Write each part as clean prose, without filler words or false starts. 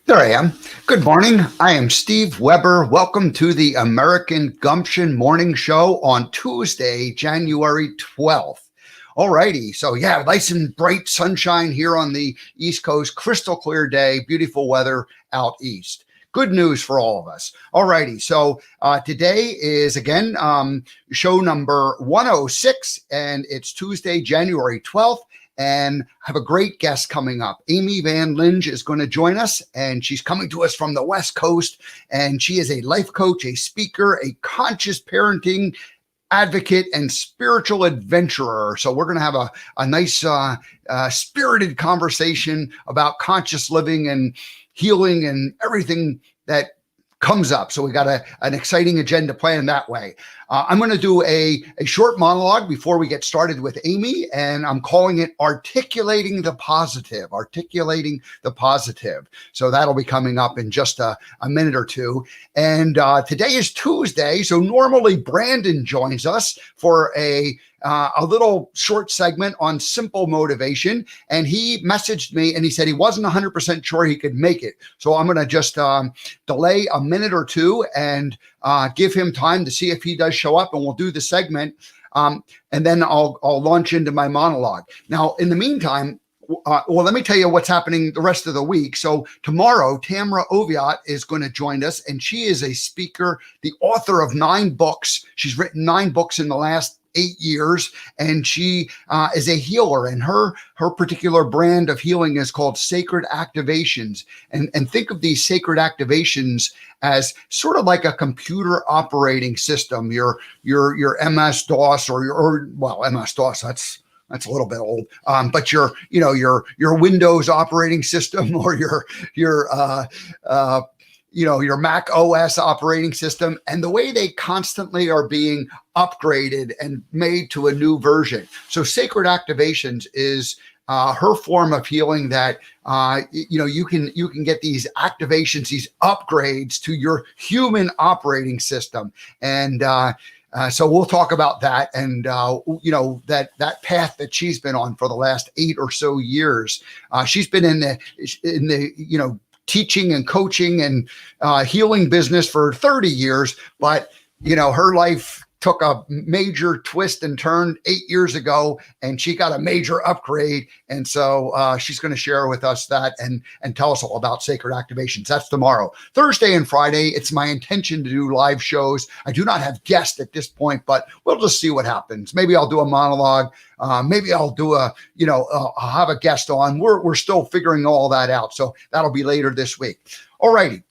There I am. Good morning. I am Steve Weber. Welcome to the American Gumption Morning Show on Tuesday, January 12th. All righty. So, yeah, nice and bright sunshine here on the East Coast. Crystal clear day, beautiful weather out east. Good news for all of us. All righty. So, today is again show number 106, and it's Tuesday, January 12th. And have a great guest coming up. Amy Van Linge is going to join us, and she's coming to us from the West Coast. And she is a life coach, a speaker, a conscious parenting advocate, and spiritual adventurer. So we're going to have a nice, spirited conversation about conscious living and healing and everything that comes up. So we got an exciting agenda planned that way. I'm going to do a short monologue before we get started with Amy, and I'm calling it Articulating the Positive. Articulating the Positive. So that'll be coming up in just a minute or two. And today is Tuesday, so normally Brandon joins us for a little short segment on simple motivation. And he messaged me and he said he wasn't 100% sure he could make it. So I'm going to just delay a minute or two and give him time to see if he does show up, and we'll do the segment. And then I'll launch into my monologue. Now, in the meantime, well, let me tell you what's happening the rest of the week. So tomorrow, Tamra Oviatt is going to join us, and she is a speaker, the author of 9 books. She's written 9 books in the last 8 years, and she is a healer, and her particular brand of healing is called Sacred Activations. And think of these sacred activations as sort of like a computer operating system. Your MS DOS or MS DOS, that's a little bit old, but your Windows operating system, or your Mac OS operating system, and the way they constantly are being upgraded and made to a new version. So Sacred Activations is her form of healing that you can get these activations, these upgrades to your human operating system. And so we'll talk about that, and that path that she's been on for the last 8 or so years. She's been in the teaching and coaching and healing business for 30 years, but her life took a major twist and turn 8 years ago, and she got a major upgrade. And so she's going to share with us that and tell us all about Sacred Activations. That's tomorrow. Thursday and Friday, it's my intention to do live shows. I do not have guests at this point, but we'll just see what happens. Maybe I'll do a monologue. Maybe I'll do I'll have a guest on. We're still figuring all that out. So that'll be later this week. All righty.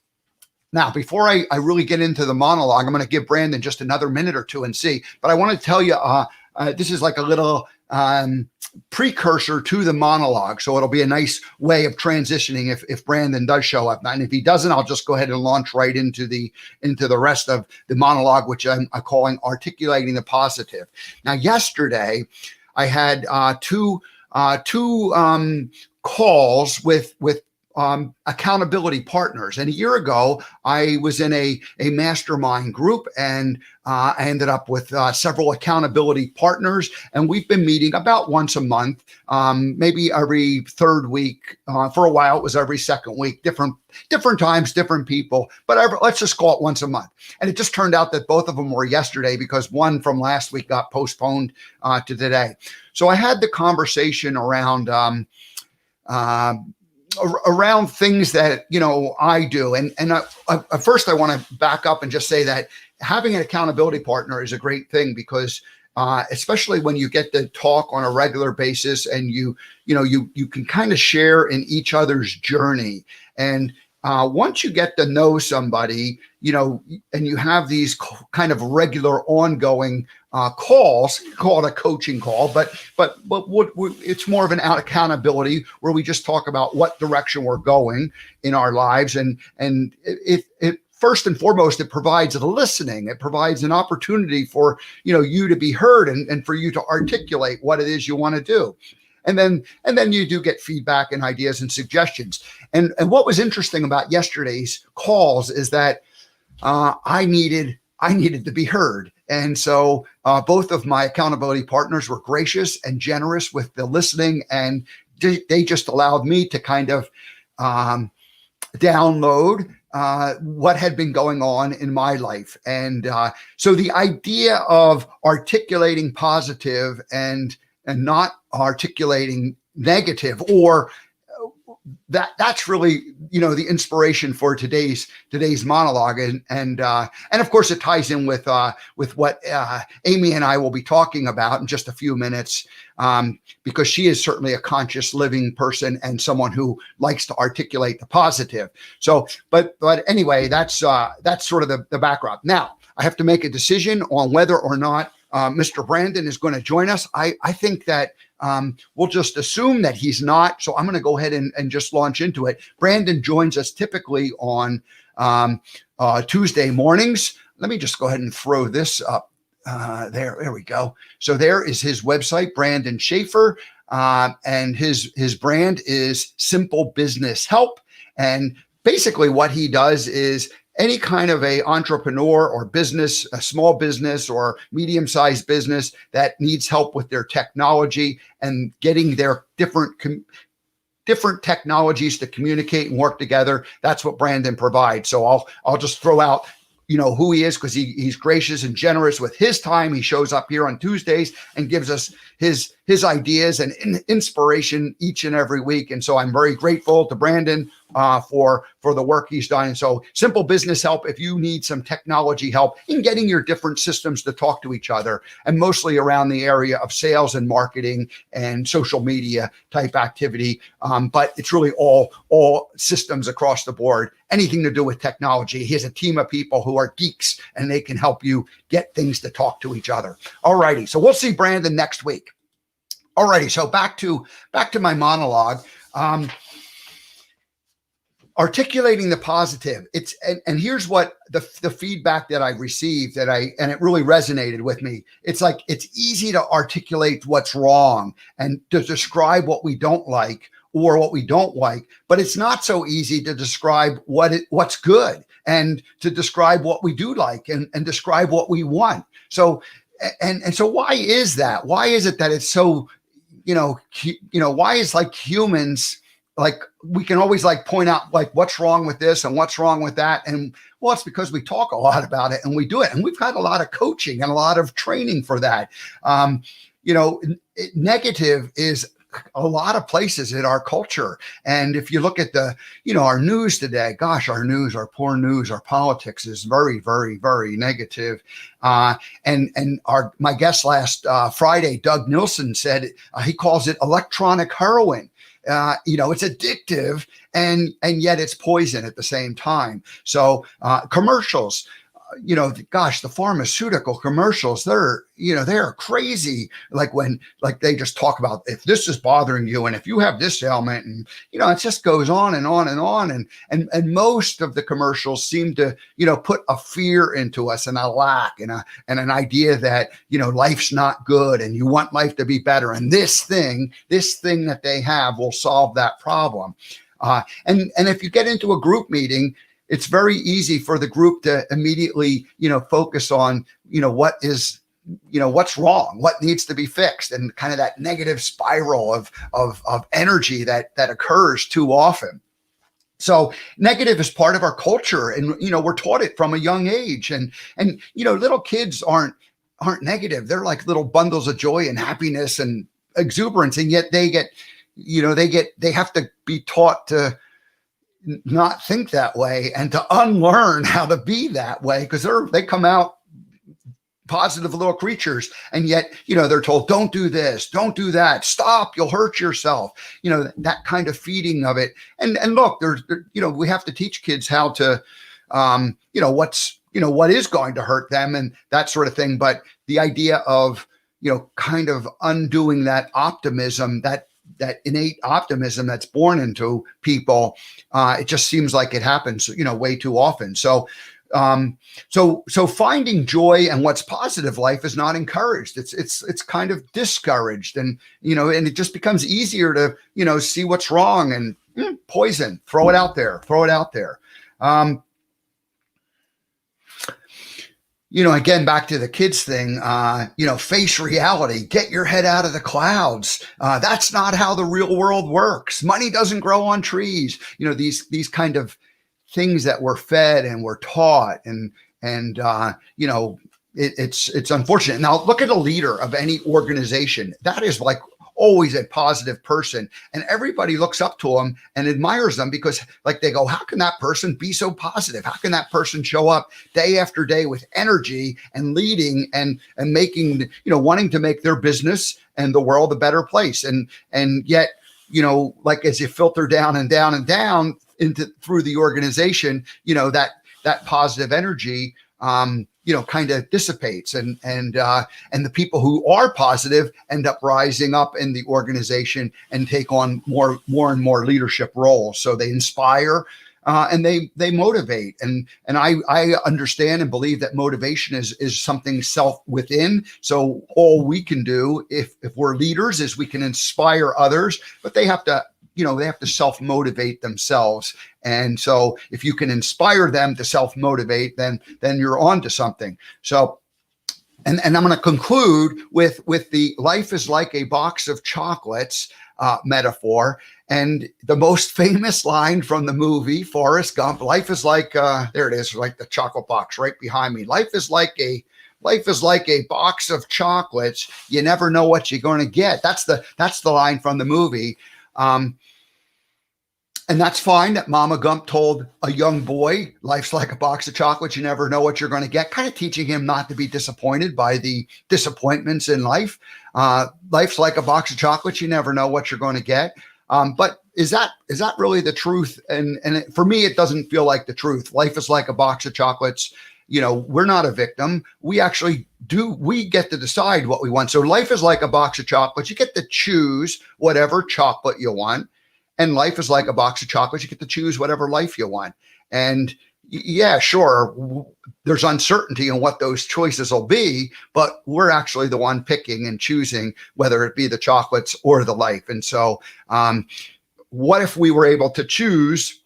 Now, before I really get into the monologue, I'm going to give Brandon just another minute or two and see. But I want to tell you, this is like a little precursor to the monologue. So it'll be a nice way of transitioning if Brandon does show up. And if he doesn't, I'll just go ahead and launch right into the rest of the monologue, which I'm calling Articulating the Positive. Now, yesterday, I had two calls with accountability partners. And a year ago, I was in a mastermind group, and I ended up with several accountability partners. And we've been meeting about once a month, maybe every third week. For a while, it was every second week, different times, different people, but let's just call it once a month. And it just turned out that both of them were yesterday, because one from last week got postponed to today. So I had the conversation around things that I do, and first I want to back up and just say that having an accountability partner is a great thing, because especially when you get to talk on a regular basis, and you can kind of share in each other's journey. And once you get to know somebody, and you have these kind of regular ongoing calls, call it a coaching call, but it's more of an accountability where we just talk about what direction we're going in our lives. And it first and foremost, it provides listening. It provides an opportunity for, you to be heard, and for you to articulate what it is you want to do. And then you do get feedback and ideas and suggestions. And what was interesting about yesterday's calls is that I needed to be heard. And so both of my accountability partners were gracious and generous with the listening, and they just allowed me to kind of download what had been going on in my life. And so the idea of articulating positive and not articulating negative, or that's really, the inspiration for today's monologue. And of course it ties in with what Amy and I will be talking about in just a few minutes, because she is certainly a conscious living person and someone who likes to articulate the positive. So, but anyway, that's sort of the background. Now I have to make a decision on whether or not Mr. Brandon is going to join us. I think that we'll just assume that he's not. So I'm going to go ahead and just launch into it. Brandon joins us typically on Tuesday mornings. Let me just go ahead and throw this up. There we go. So there is his website, Brandon Schaefer, and his brand is Simple Business Help. And basically what he does is any kind of a entrepreneur or business, a small business or medium-sized business that needs help with their technology and getting their different technologies to communicate and work together. That's what Brandon provides. So I'll just throw out who he is, because he's gracious and generous with his time. He shows up here on Tuesdays and gives us his ideas and inspiration each and every week. And so I'm very grateful to Brandon for the work he's done. And so Simple Business Help, if you need some technology help in getting your different systems to talk to each other, and mostly around the area of sales and marketing and social media type activity. But it's really all systems across the board, anything to do with technology. He has a team of people who are geeks and they can help you get things to talk to each other. All righty. So we'll see Brandon next week. All righty. So back to my monologue. Articulating the positive. And here's what the feedback that I received and it really resonated with me. It's like, it's easy to articulate what's wrong and to describe what we don't like or what we don't like, but it's not so easy to describe what's good and to describe what we do like and describe what we want. So, and so why is that? Why is it that it's so, why is like humans, like we can always like point out like what's wrong with this and what's wrong with that. And well, it's because we talk a lot about it and we do it. And we've had a lot of coaching and a lot of training for that. Negative is a lot of places in our culture. And if you look at our news today, gosh, our poor news, our politics is very, very, very negative. And my guest last Friday, Doug Nielsen, said he calls it electronic heroin. It's addictive and yet it's poison at the same time. So commercials, the pharmaceutical commercials, they're crazy. Like when they just talk about if this is bothering you and if you have this ailment, and it just goes on and on and on. And most of the commercials seem to put a fear into us and a lack and an idea that life's not good and you want life to be better, and this thing that they have will solve that problem. And if you get into a group meeting, it's very easy for the group to immediately, focus on, what's wrong, what needs to be fixed, and kind of that negative spiral of energy that occurs too often. So negative is part of our culture, and we're taught it from a young age, and little kids aren't negative. They're like little bundles of joy and happiness and exuberance, and yet they have to be taught to not think that way and to unlearn how to be that way, because they come out positive little creatures, and yet they're told don't do this, don't do that, stop, you'll hurt yourself, that kind of feeding of it. And look, we have to teach kids how to what is going to hurt them and that sort of thing. But the idea of kind of undoing that optimism, that innate optimism that's born into people, it just seems like it happens, way too often. So finding joy and what's positive life is not encouraged. It's kind of discouraged, and and it just becomes easier to see what's wrong and poison, throw it out there. Again, back to the kids thing, face reality, get your head out of the clouds. That's not how the real world works. Money doesn't grow on trees. These kind of things that we're fed and we're taught, and it's unfortunate. Now look at a leader of any organization. That is like always a positive person, and everybody looks up to them and admires them, because like they go, how can that person be so positive? How can that person show up day after day with energy and leading and making, wanting to make their business and the world a better place? And yet, like as you filter down and down and down through the organization, that positive energy kind of dissipates, and the people who are positive end up rising up in the organization and take on more and more leadership roles. So they inspire and they motivate, and I understand and believe that motivation is something self within. So all we can do if we're leaders is we can inspire others, but they have to self-motivate themselves. And so if you can inspire them to self-motivate, then you're on to something. So, and I'm going to conclude with the life is like a box of chocolates metaphor. And the most famous line from the movie, Forrest Gump, life is like, there it is, like the chocolate box right behind me. Life is like a box of chocolates. You never know what you're going to get. That's the line from the movie. And that's fine that Mama Gump told a young boy, life's like a box of chocolates. You never know what you're going to get, kind of teaching him not to be disappointed by the disappointments in life. Life's like a box of chocolates. You never know what you're going to get. But is that really the truth? And for me, it doesn't feel like the truth. Life is like a box of chocolates. We're not a victim. We get to decide what we want. So life is like a box of chocolates. You get to choose whatever chocolate you want. And life is like a box of chocolates. You get to choose whatever life you want. And yeah, sure, there's uncertainty in what those choices will be, but we're actually the one picking and choosing whether it be the chocolates or the life. And so what if we were able to choose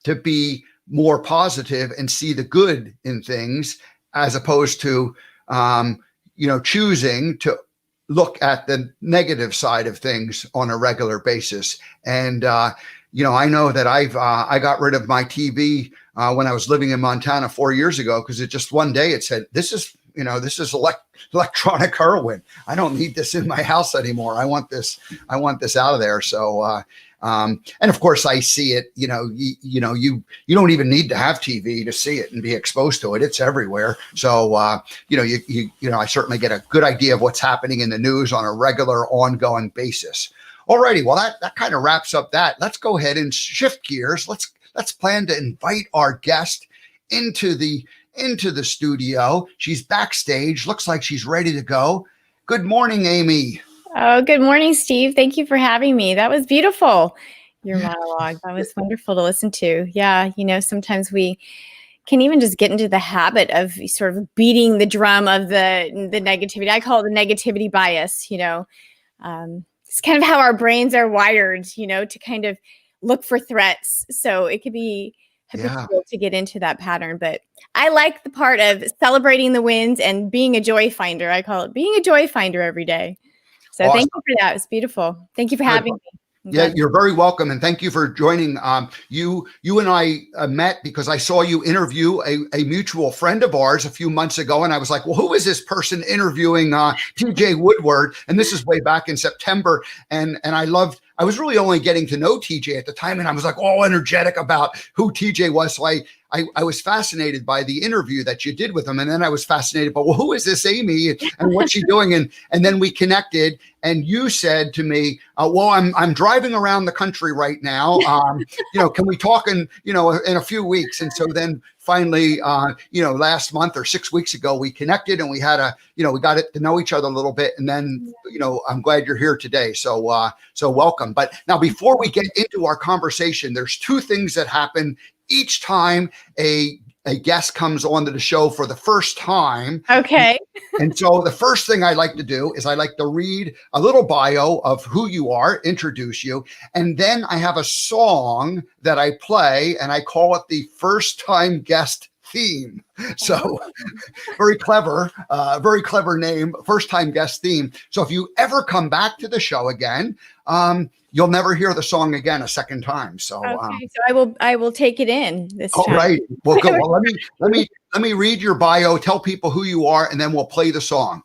to be more positive and see the good in things, as opposed to, choosing to look at the negative side of things on a regular basis. And, I know that I got rid of my TV when I was living in Montana 4 years ago, because it just one day it said, this is electronic heroin. I don't need this in my house anymore. I want this out of there. So, and of course I see it, you don't even need to have TV to see it and be exposed to it. It's everywhere. So, I certainly get a good idea of what's happening in the news on a regular, ongoing basis. Alrighty. Well, that kind of wraps up that. Let's go ahead and shift gears. Let's plan to invite our guest into the studio. She's backstage. Looks like she's ready to go. Good morning, Amy. Oh, good morning, Steve. Thank you for having me. That was beautiful. Your monologue. That was wonderful to listen to. Yeah. Sometimes we can even just get into the habit of sort of beating the drum of the negativity. I call it the negativity bias. It's kind of how our brains are wired, to kind of look for threats. So it could be habitual to get into that pattern. But I like the part of celebrating the wins and being a joy finder. I call it being a joy finder every day. So awesome. Thank you for that. It's beautiful. Thank you for having me. Yeah, you're very welcome. And thank you for joining. You and I met because I saw you interview a mutual friend of ours a few months ago. And I was like, well, who is this person interviewing TJ Woodward? And this is way back in September. And I was really only getting to know TJ at the time. And I was like all energetic about who TJ was. So I was fascinated by the interview that you did with him. And then I was fascinated by, well, who is this Amy and what's she doing? And then we connected, and you said to me, well, I'm driving around the country right now. Can we talk in a few weeks? And so then finally, last month or 6 weeks ago, we connected, and we had we got to know each other a little bit. And then, I'm glad you're here today. So welcome. But now, before we get into our conversation, there's two things that happen each time a guest comes onto the show for the first time. Okay. And so the first thing I like to do is I like to read a little bio of who you are, introduce you, and then I have a song that I play, and I call it the first time guest theme. So very clever name, first time guest theme. So if you ever come back to the show again, you'll never hear the song again a second time. So okay, so I will take it in this all time. right. Well, good. Well, let me read your bio, tell people who you are, and then we'll play the song.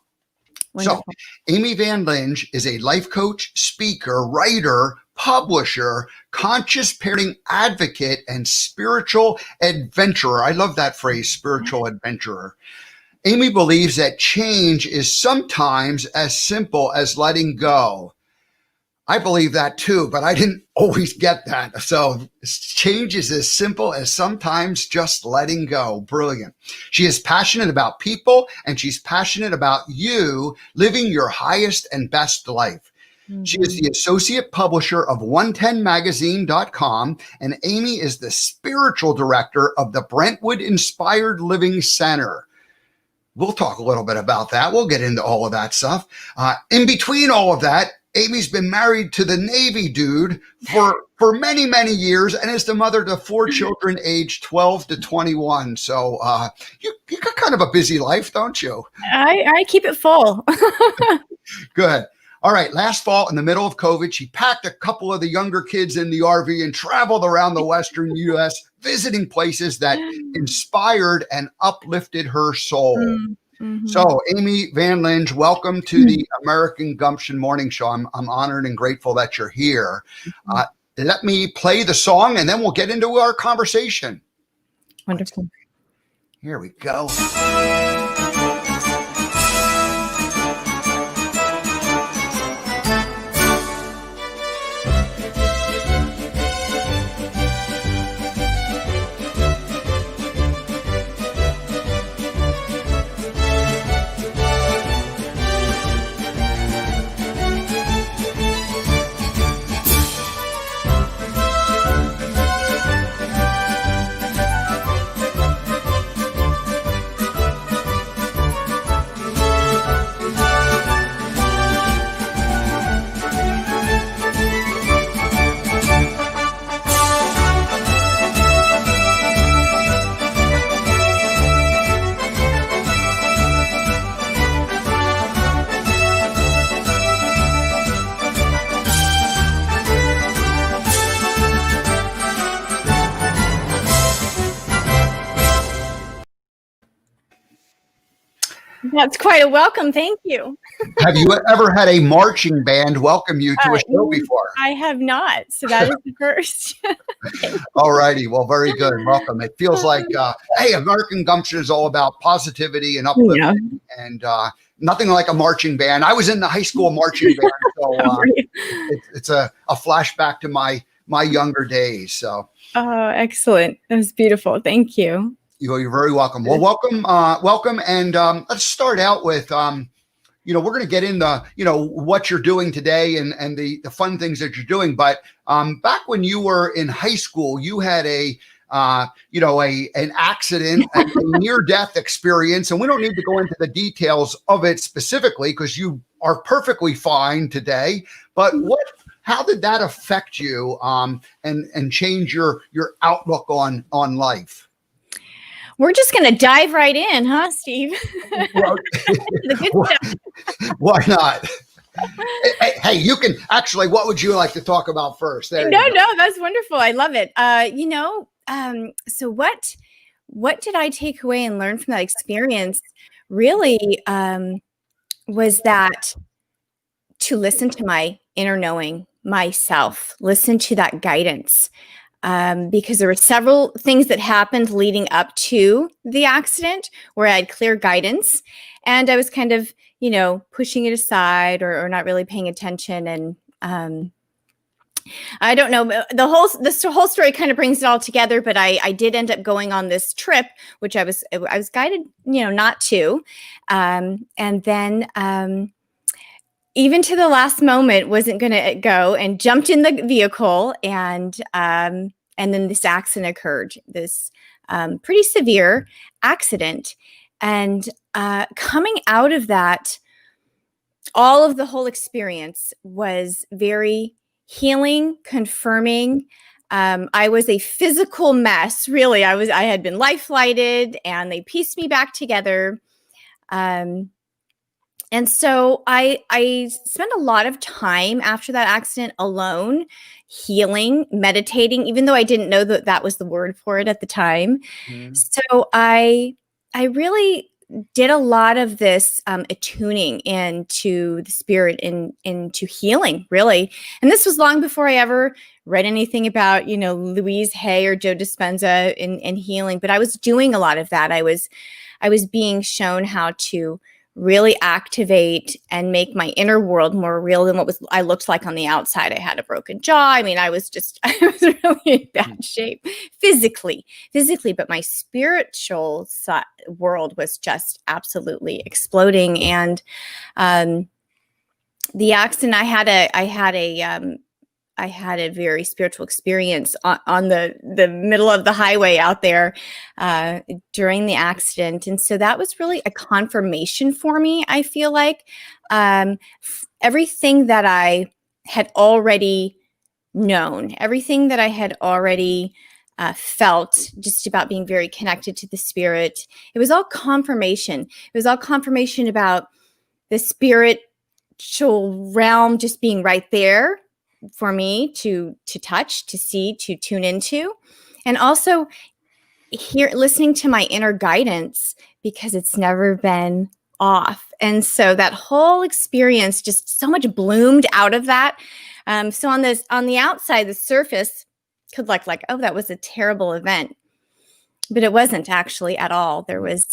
Wonderful. So Amy Van Linge is a life coach, speaker, writer, publisher, conscious parenting advocate, and spiritual adventurer. I love that phrase, spiritual adventurer. Amy believes that change is sometimes as simple as letting go. I believe that too, but I didn't always get that. So change is as simple as sometimes just letting go. Brilliant. She is passionate about people, and she's passionate about you living your highest and best life. Mm-hmm. She is the associate publisher of 110magazine.com, and Amy is the spiritual director of the Brentwood Inspired Living Center. We'll talk a little bit about that. We'll get into all of that stuff. In between all of that, Amy's been married to the Navy dude for many, many years, and is the mother to 4 children aged 12 to 21. So you got kind of a busy life, don't you? I keep it full. Good. All right. Last fall, in the middle of COVID, she packed a couple of the younger kids in the RV and traveled around the Western U.S., visiting places that inspired and uplifted her soul. Mm-hmm. So, Amy Van Linge, welcome to the American Gumption Morning Show. I'm honored and grateful that you're here. Let me play the song, and then we'll get into our conversation. Wonderful. Here we go. That's quite a welcome. Thank you. Have you ever had a marching band welcome you to a show before? I have not. So that is the first. All righty. Well, very good. Welcome. It feels like, hey, American Gumption is all about positivity and uplifting, and nothing like a marching band. I was in the high school marching band, so it's a flashback to my younger days. So, excellent. That was beautiful. Thank you. You're very welcome. Well, welcome. And let's start out with, we're going to get into, what you're doing today and the fun things that you're doing. But back when you were in high school, you had an accident, a near-death experience. And we don't need to go into the details of it specifically because you are perfectly fine today. But how did that affect you and change your outlook on life? We're just going to dive right in, huh, Steve? Well, the good stuff. Why not? Hey, you can actually, what would you like to talk about first? No, that's wonderful. I love it. So what did I take away and learn from that experience really was that to listen to my inner knowing, myself, listen to that guidance. Because there were several things that happened leading up to the accident where I had clear guidance, and I was kind of, pushing it aside or not really paying attention. And I don't know, this whole story kind of brings it all together. But I did end up going on this trip, which I was guided, not to, and then even to the last moment, wasn't going to go, and jumped in the vehicle, and then this accident occurred, this pretty severe accident. And coming out of that, all of the whole experience was very healing, confirming, I was a physical mess, really. I had been life flighted, and they pieced me back together. And so I spent a lot of time after that accident alone, healing, meditating, even though I didn't know that that was the word for it at the time. Mhm. So I really did a lot of this attuning into the spirit and into healing, really. And this was long before I ever read anything about, Louise Hay or Joe Dispenza in healing. But I was doing a lot of that. I was being shown how to really activate and make my inner world more real than what I looked like on the outside. I had a broken jaw. I mean, I was really in bad shape physically, but my spiritual world was just absolutely exploding. And the accident, I had a very spiritual experience on the middle of the highway out there during the accident. And so that was really a confirmation for me, I feel like. Everything that I had already known, everything that I had already felt just about being very connected to the spirit, it was all confirmation. It was all confirmation about the spiritual realm just being right there for me to touch, to see, to tune into, and also listening to my inner guidance, because it's never been off. And so that whole experience, just so much bloomed out of that. So on the outside, the surface could look like, oh, that was a terrible event, but it wasn't actually at all. There was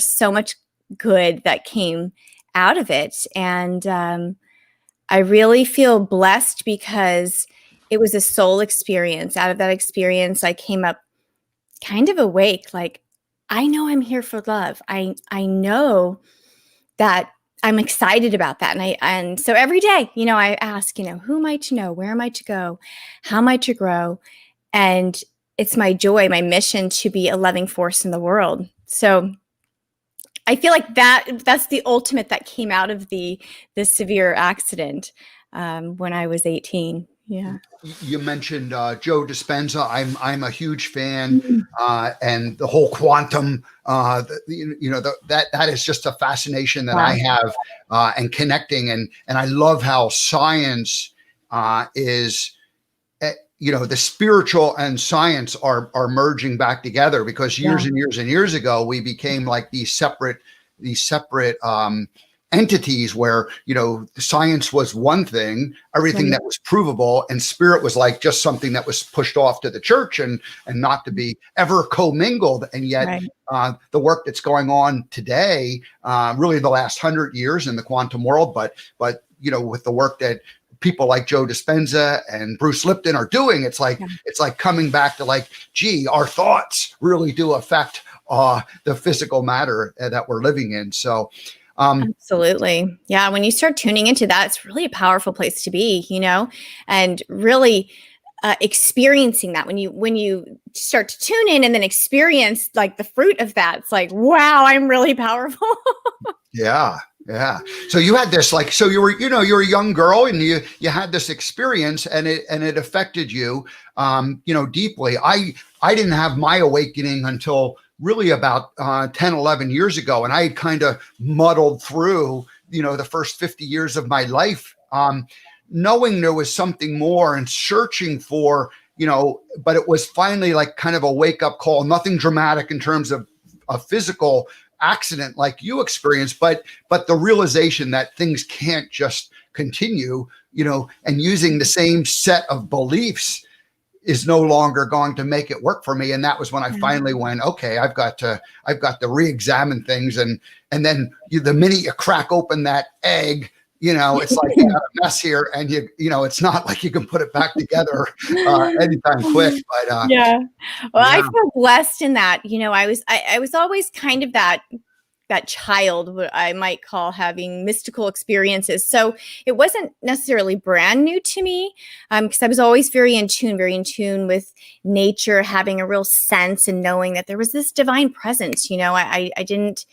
so much good that came out of it, and I really feel blessed because it was a soul experience. Out of that experience, I came up kind of awake, like, I know I'm here for love. I know that I'm excited about that. And so every day, I ask, who am I to know? Where am I to go? How am I to grow? And it's my joy, my mission to be a loving force in the world. So I feel like that's the ultimate that came out of the severe accident when I was 18. Yeah. You mentioned Joe Dispenza. I'm a huge fan, Mhm. and the whole quantum. That is just a fascination that I Wow. have, and connecting, and I love how science is. The spiritual and science are merging back together, because years Yeah. and years and years ago we became like these separate entities, where science was one thing, everything Right. that was provable, and spirit was like just something that was pushed off to the church and not to be ever commingled. And yet Right. the work that's going on today, really the last 100 years in the quantum world, but with the work that people like Joe Dispenza and Bruce Lipton are doing, it's like coming back to like, gee, our thoughts really do affect the physical matter that we're living in. So Absolutely. Yeah. When you start tuning into that, it's really a powerful place to be, and really experiencing that. When you start to tune in and then experience like the fruit of that, it's like, wow, I'm really powerful. Yeah. So you had this, like, so you were, you're a young girl, and you had this experience, and it affected you, deeply. I didn't have my awakening until really about 10, 11 years ago. And I had kind of muddled through, the first 50 years of my life, knowing there was something more and searching for, but it was finally like kind of a wake up call, nothing dramatic in terms of a physical accident like you experienced, but the realization that things can't just continue, and using the same set of beliefs is no longer going to make it work for me. And that was when I finally went, okay, I've got to re-examine things. And then the minute you crack open that egg, it's like you got a mess here, and it's not like you can put it back together anytime quick. But Yeah. Well, I yeah. feel blessed in that. I was always kind of that child, what I might call having mystical experiences. So it wasn't necessarily brand new to me, because I was always very in tune with nature, having a real sense and knowing that there was this divine presence. I didn't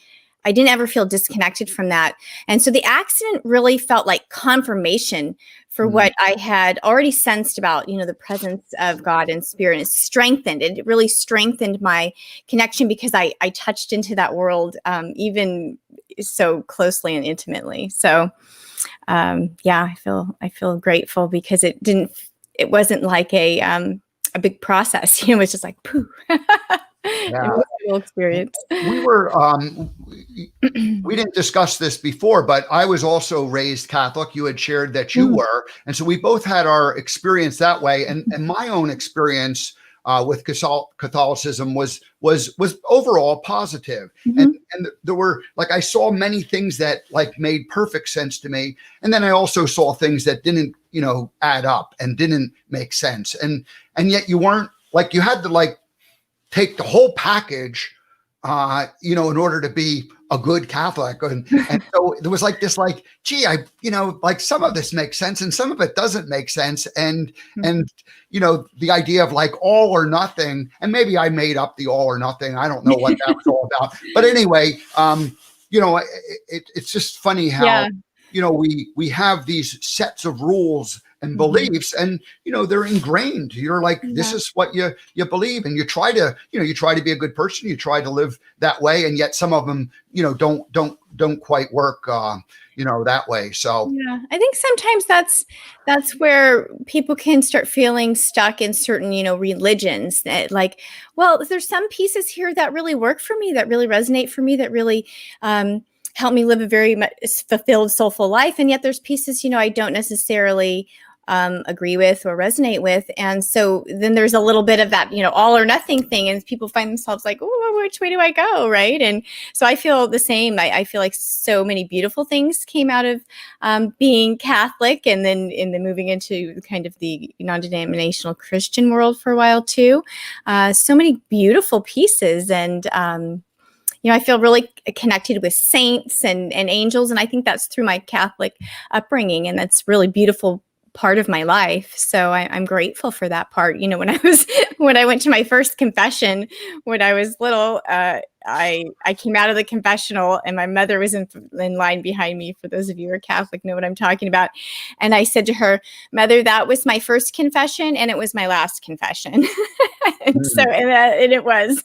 I didn't ever feel disconnected from that. And so the accident really felt like confirmation for what I had already sensed about, the presence of God and spirit. It strengthened. It really strengthened my connection because I touched into that world even so closely and intimately. So I feel grateful because it wasn't like a big process. It was just like pooh. Yeah. Emotional experience. We were, we didn't discuss this before, but I was also raised Catholic. You had shared that you were. And so we both had our experience that way. And my own experience with Catholicism was overall positive. And there were, like, I saw many things that like made perfect sense to me. And then I also saw things that didn't, add up and didn't make sense. And yet you weren't, like, you had to like take the whole package, in order to be a good Catholic. And so there was like this, like, gee, like some of this makes sense and some of it doesn't make sense. And the idea of like all or nothing, and maybe I made up the all or nothing. I don't know what that was all about. But anyway, it's just funny how, we have these sets of rules and beliefs, and they're ingrained. You're like, this is what you believe, and you try to be a good person. You try to live that way, and yet some of them don't quite work that way. So I think sometimes that's where people can start feeling stuck in certain religions. That like, well, there's some pieces here that really work for me, that really resonate for me, that really help me live a very fulfilled, soulful life, and yet there's pieces I don't necessarily agree with or resonate with. And so then there's a little bit of that, all or nothing thing. And people find themselves like, oh, which way do I go? Right. And so I feel the same. I feel like so many beautiful things came out of being Catholic, and then moving into kind of the non-denominational Christian world for a while too. So many beautiful pieces. And, I feel really connected with saints and angels. And I think that's through my Catholic upbringing. And that's really beautiful part of my life. So I'm grateful for that part. When I went to my first confession when I was little, I came out of the confessional and my mother was in line behind me. For those of you who are Catholic know what I'm talking about. And I said to her, "Mother, that was my first confession and it was my last confession." and it was.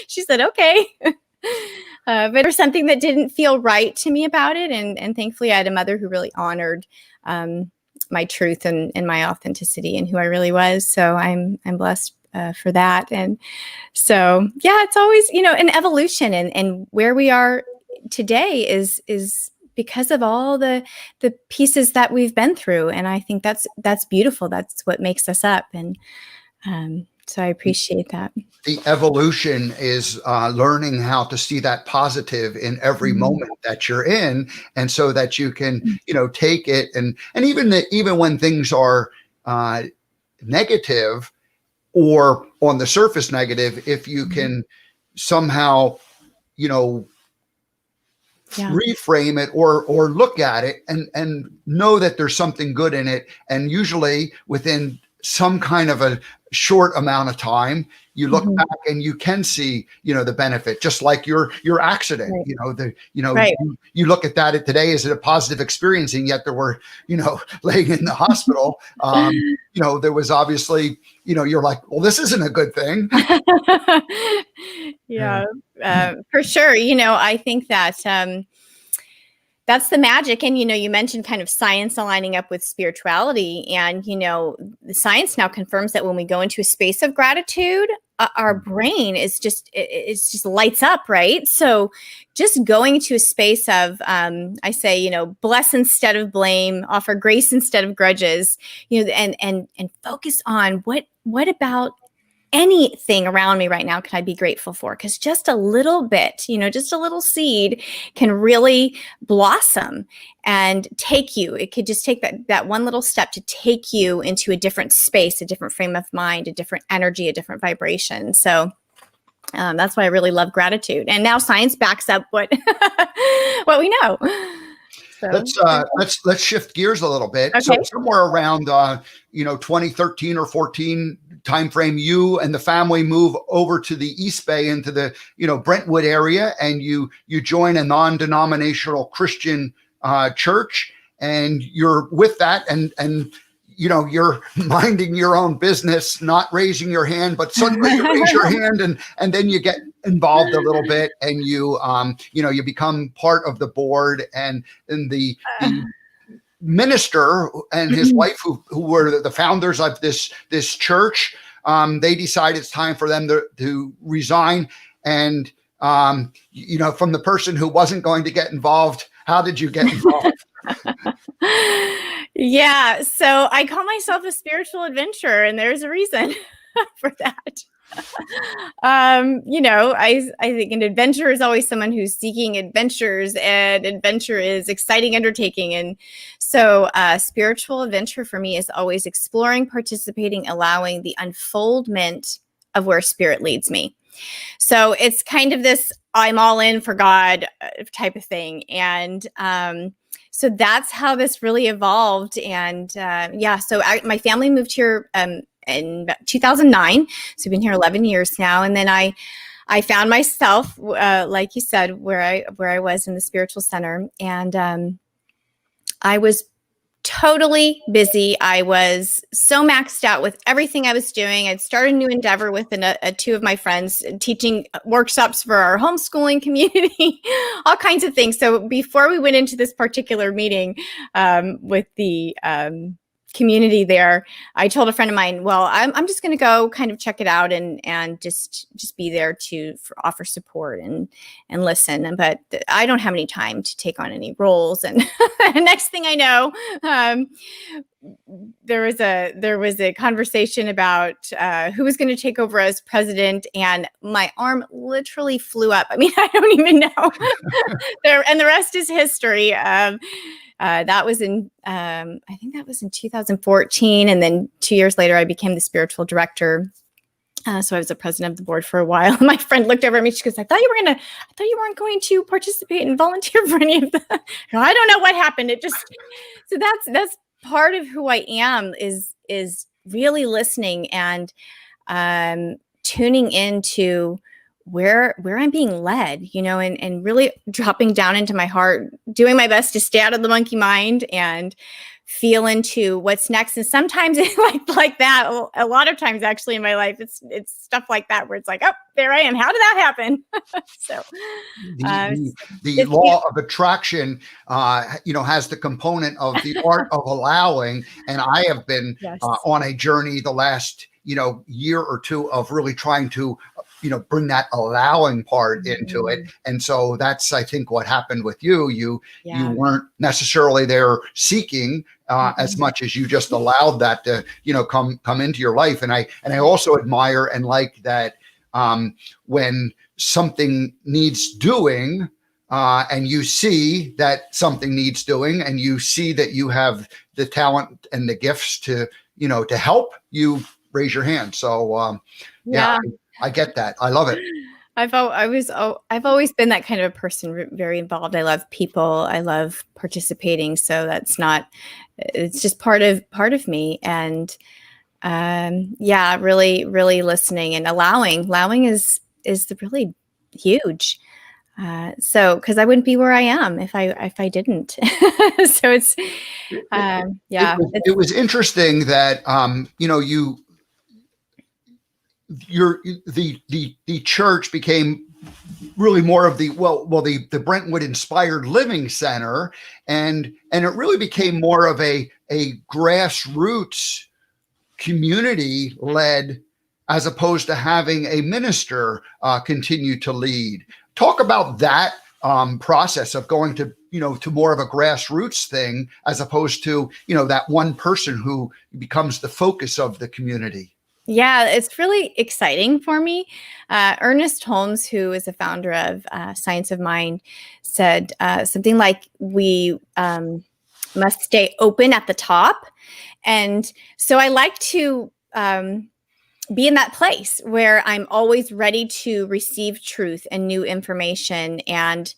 She said, "Okay." But there was something that didn't feel right to me about it. And thankfully I had a mother who really honored my truth and my authenticity and who I really was. So I'm blessed for that. And so, it's always, an evolution, and where we are today is because of all the pieces that we've been through. And I think that's beautiful. That's what makes us up. And so I appreciate that. The evolution is learning how to see that positive in every moment that you're in, and so that you can, take it and even when things are negative or on the surface negative, if you can somehow, reframe it or look at it and know that there's something good in it, and usually within some kind of a short amount of time, you look back and you can see, the benefit, just like your accident, Right. you look at that today as a positive experience, and yet there were, laying in the hospital, there was obviously, you're like, well, this isn't a good thing. For sure. I think that, that's the magic. And, you mentioned kind of science aligning up with spirituality. And, the science now confirms that when we go into a space of gratitude, our brain is just lights up, right? So just going to a space of, I say, bless instead of blame, offer grace instead of grudges, and focus on what about anything around me right now can I be grateful for? Because just a little bit, just a little seed can really blossom and take you. It could just take that one little step to take you into a different space, a different frame of mind, a different energy, a different vibration. So that's why I really love gratitude. And now science backs up what what we know. So let's shift gears a little bit. Okay. So somewhere around 2013 or 14, time frame, you and the family move over to the East Bay into the Brentwood area, and you join a non-denominational Christian church, and you're with that, and you're minding your own business, not raising your hand, but suddenly you raise your hand, and then you get involved a little bit, and you become part of the board, and the minister and his wife, who were the founders of this church, they decided it's time for them to resign. And from the person who wasn't going to get involved, how did you get involved? Yeah, so I call myself a spiritual adventurer, and there's a reason for that. I think an adventurer is always someone who's seeking adventures, and adventure is exciting undertaking. And so spiritual adventure for me is always exploring, participating, allowing the unfoldment of where spirit leads me. So it's kind of this I'm all in for God type of thing. And so that's how this really evolved. And so my family moved here in 2009. So I've been here 11 years now. And then I found myself, like you said, where I was in the spiritual center. And I was totally busy. I was so maxed out with everything I was doing. I'd started a new endeavor with two of my friends, teaching workshops for our homeschooling community, all kinds of things. So before we went into this particular meeting with the community there, I told a friend of mine, well, I'm just going to go kind of check it out and just be there to offer support and listen. But I don't have any time to take on any roles. And next thing I know, there was a conversation about who was going to take over as president, and my arm literally flew up. I mean, I don't even know. And the rest is history. That was I think that was in 2014. And then 2 years later, I became the spiritual director. So I was the president of the board for a while. My friend looked over at me. She goes, I thought you weren't going to participate and volunteer for any of that. I don't know what happened. So that's part of who I am is really listening and tuning into where I'm being led, and really dropping down into my heart, doing my best to stay out of the monkey mind and feel into what's next. And sometimes like that, a lot of times actually in my life, it's stuff like that where it's like, oh, there I am. How did that happen? So the law of attraction, has the component of the art of allowing. And I have been on a journey the last, year or two of really trying to bring that allowing part into it. And so that's, I think, what happened with you. You weren't necessarily there seeking as much as you just allowed that to, come into your life. And I also admire and like that when something needs doing, and you see that something needs doing, and you see that you have the talent and the gifts to help, you raise your hand. So I get that. I love it. I've always been that kind of a person, very involved. I love people. I love participating. So it's just part of me. And really, really listening and allowing. Allowing is really huge. So, because I wouldn't be where I am if I didn't. So it's It was interesting that the church became really more of the Brentwood Inspired Living Center, and it really became more of a grassroots community led, as opposed to having a minister continue to lead. Talk about that process of going to to more of a grassroots thing, as opposed to that one person who becomes the focus of the community. Yeah, it's really exciting for me. Ernest Holmes, who is the founder of Science of Mind, said something like, we must stay open at the top. And so I like to be in that place where I'm always ready to receive truth and new information. And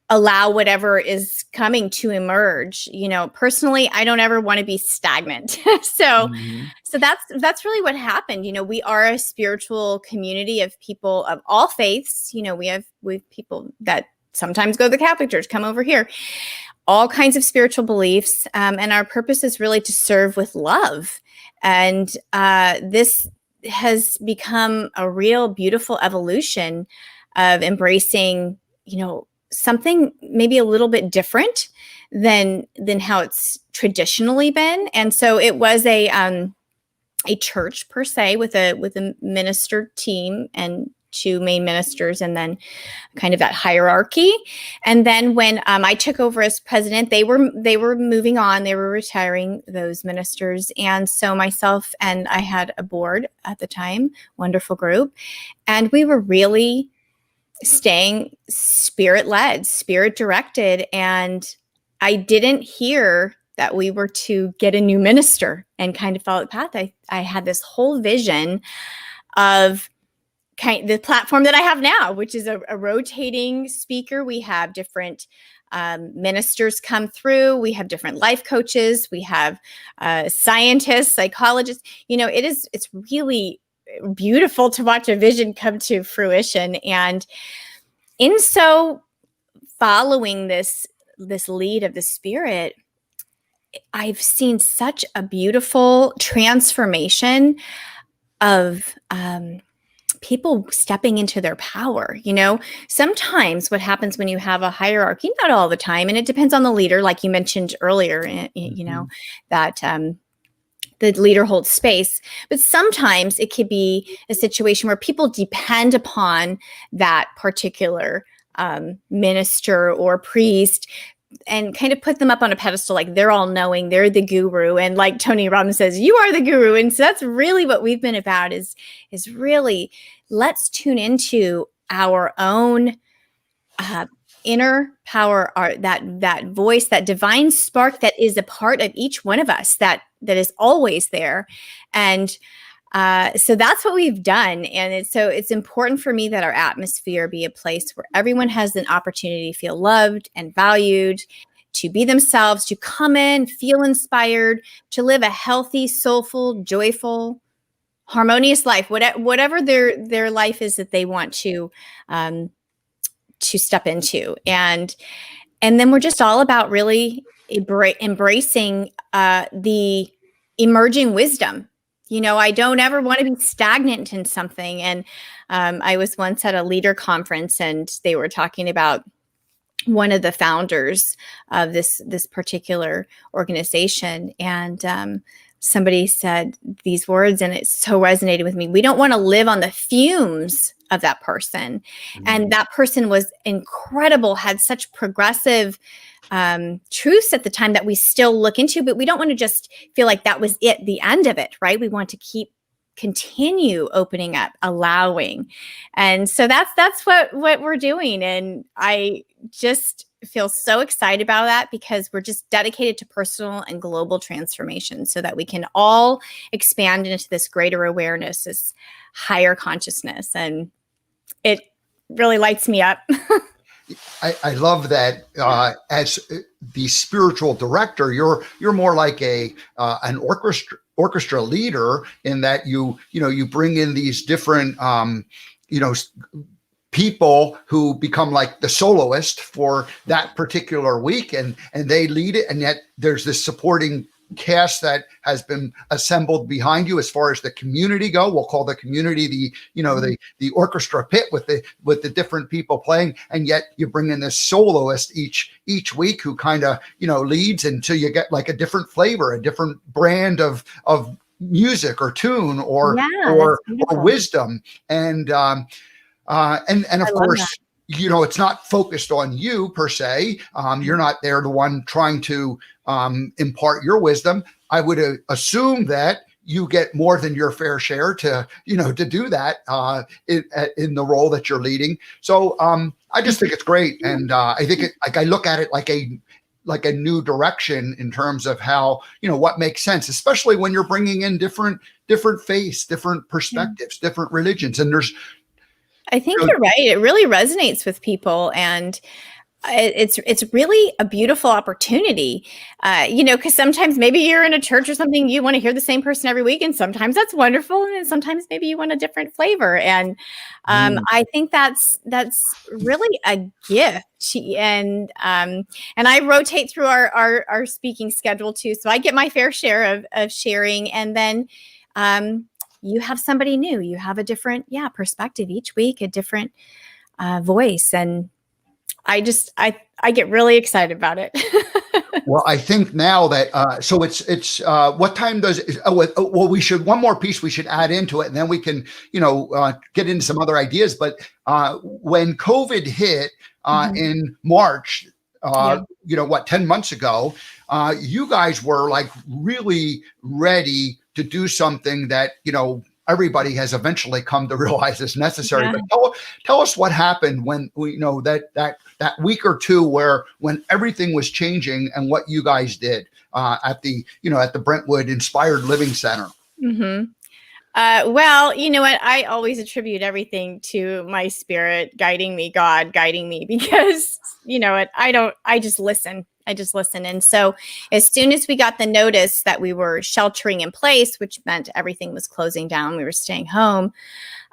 allow whatever is coming to emerge. Personally, I don't ever want to be stagnant. so Mhm. so that's really what happened. We are a spiritual community of people of all faiths. We have people that sometimes go to the Catholic Church, come over here, all kinds of spiritual beliefs. And our purpose is really to serve with love. And this has become a real beautiful evolution of embracing, something maybe a little bit different than how it's traditionally been. And so it was a church per se with a minister team and two main ministers, and then kind of that hierarchy. And then when I took over as president, they were moving on, they were retiring, those ministers. And so myself and I had a board at the time, wonderful group, and we were really staying spirit-led, spirit-directed. And I didn't hear that we were to get a new minister and kind of follow the path. I had this whole vision of the platform that I have now, which is a rotating speaker. We have different ministers come through. We have different life coaches. We have scientists, psychologists. It's really beautiful to watch a vision come to fruition. And in so following this lead of the Spirit, I've seen such a beautiful transformation of people stepping into their power. Sometimes what happens when you have a hierarchy, not all the time, and it depends on the leader, like you mentioned earlier, that the leader holds space. But sometimes it could be a situation where people depend upon that particular minister or priest and kind of put them up on a pedestal, like they're all knowing, they're the guru. And like Tony Robbins says, you are the guru. And so that's really what we've been about is really, let's tune into our own inner power, that voice, that divine spark that is a part of each one of us, that is always there. And so that's what we've done. And it's important for me that our atmosphere be a place where everyone has an opportunity to feel loved and valued, to be themselves, to come in, feel inspired, to live a healthy, soulful, joyful, harmonious life, whatever their life is that they want to step into. And then we're just all about really embracing the emerging wisdom. I don't ever want to be stagnant in something. And I was once at a leader conference, and they were talking about one of the founders of this particular organization. And somebody said these words, and it so resonated with me. We don't want to live on the fumes of that person. Mm-hmm. And that person was incredible, had such progressive truths at the time that we still look into, but we don't want to just feel like that was it, the end of it, right? We want to continue opening up, allowing. And so that's what we're doing. And I just feel so excited about that, because we're just dedicated to personal and global transformation so that we can all expand into this greater awareness, this higher consciousness. And it really lights me up. I love that. As the spiritual director, you're more like an orchestra leader, in that you bring in these different people who become like the soloist for that particular week, and they lead it, and yet there's this supporting cast that has been assembled behind you. As far as the community go, we'll call the community the orchestra pit with the different people playing, and yet you bring in this soloist each week who kind of leads until you get like a different flavor, a different brand of music or tune or wisdom. And of course, it's not focused on you per se. You're not there, the one trying to impart your wisdom. I would assume that you get more than your fair share to do that in the role that you're leading. So I just think it's great, and I think I look at it like a new direction in terms of how what makes sense, especially when you're bringing in different faiths, different perspectives, different religions, and there's. I think you're right. It really resonates with people. And it's really a beautiful opportunity, because sometimes maybe you're in a church or something, you want to hear the same person every week, and sometimes that's wonderful, and sometimes maybe you want a different flavor. And I think that's really a gift. And I rotate through our speaking schedule too, so I get my fair share of sharing, and then you have somebody new, you have a different perspective each week, a different voice, and I get really excited about it. Well, I think now that so it's what time does well, we should one more piece we should add into it, and then we can get into some other ideas. But when COVID hit in March, what, 10 months ago, you guys were like really ready to do something that everybody has eventually come to realize is necessary. Yeah. But tell us what happened when we know that week or two when everything was changing, and what you guys did at the Brentwood Inspired Living Center. Mm-hmm. Well, you know what? I always attribute everything to my spirit guiding me, God guiding me, because you know what? I just listen. And so as soon as we got the notice that we were sheltering in place, which meant everything was closing down, we were staying home,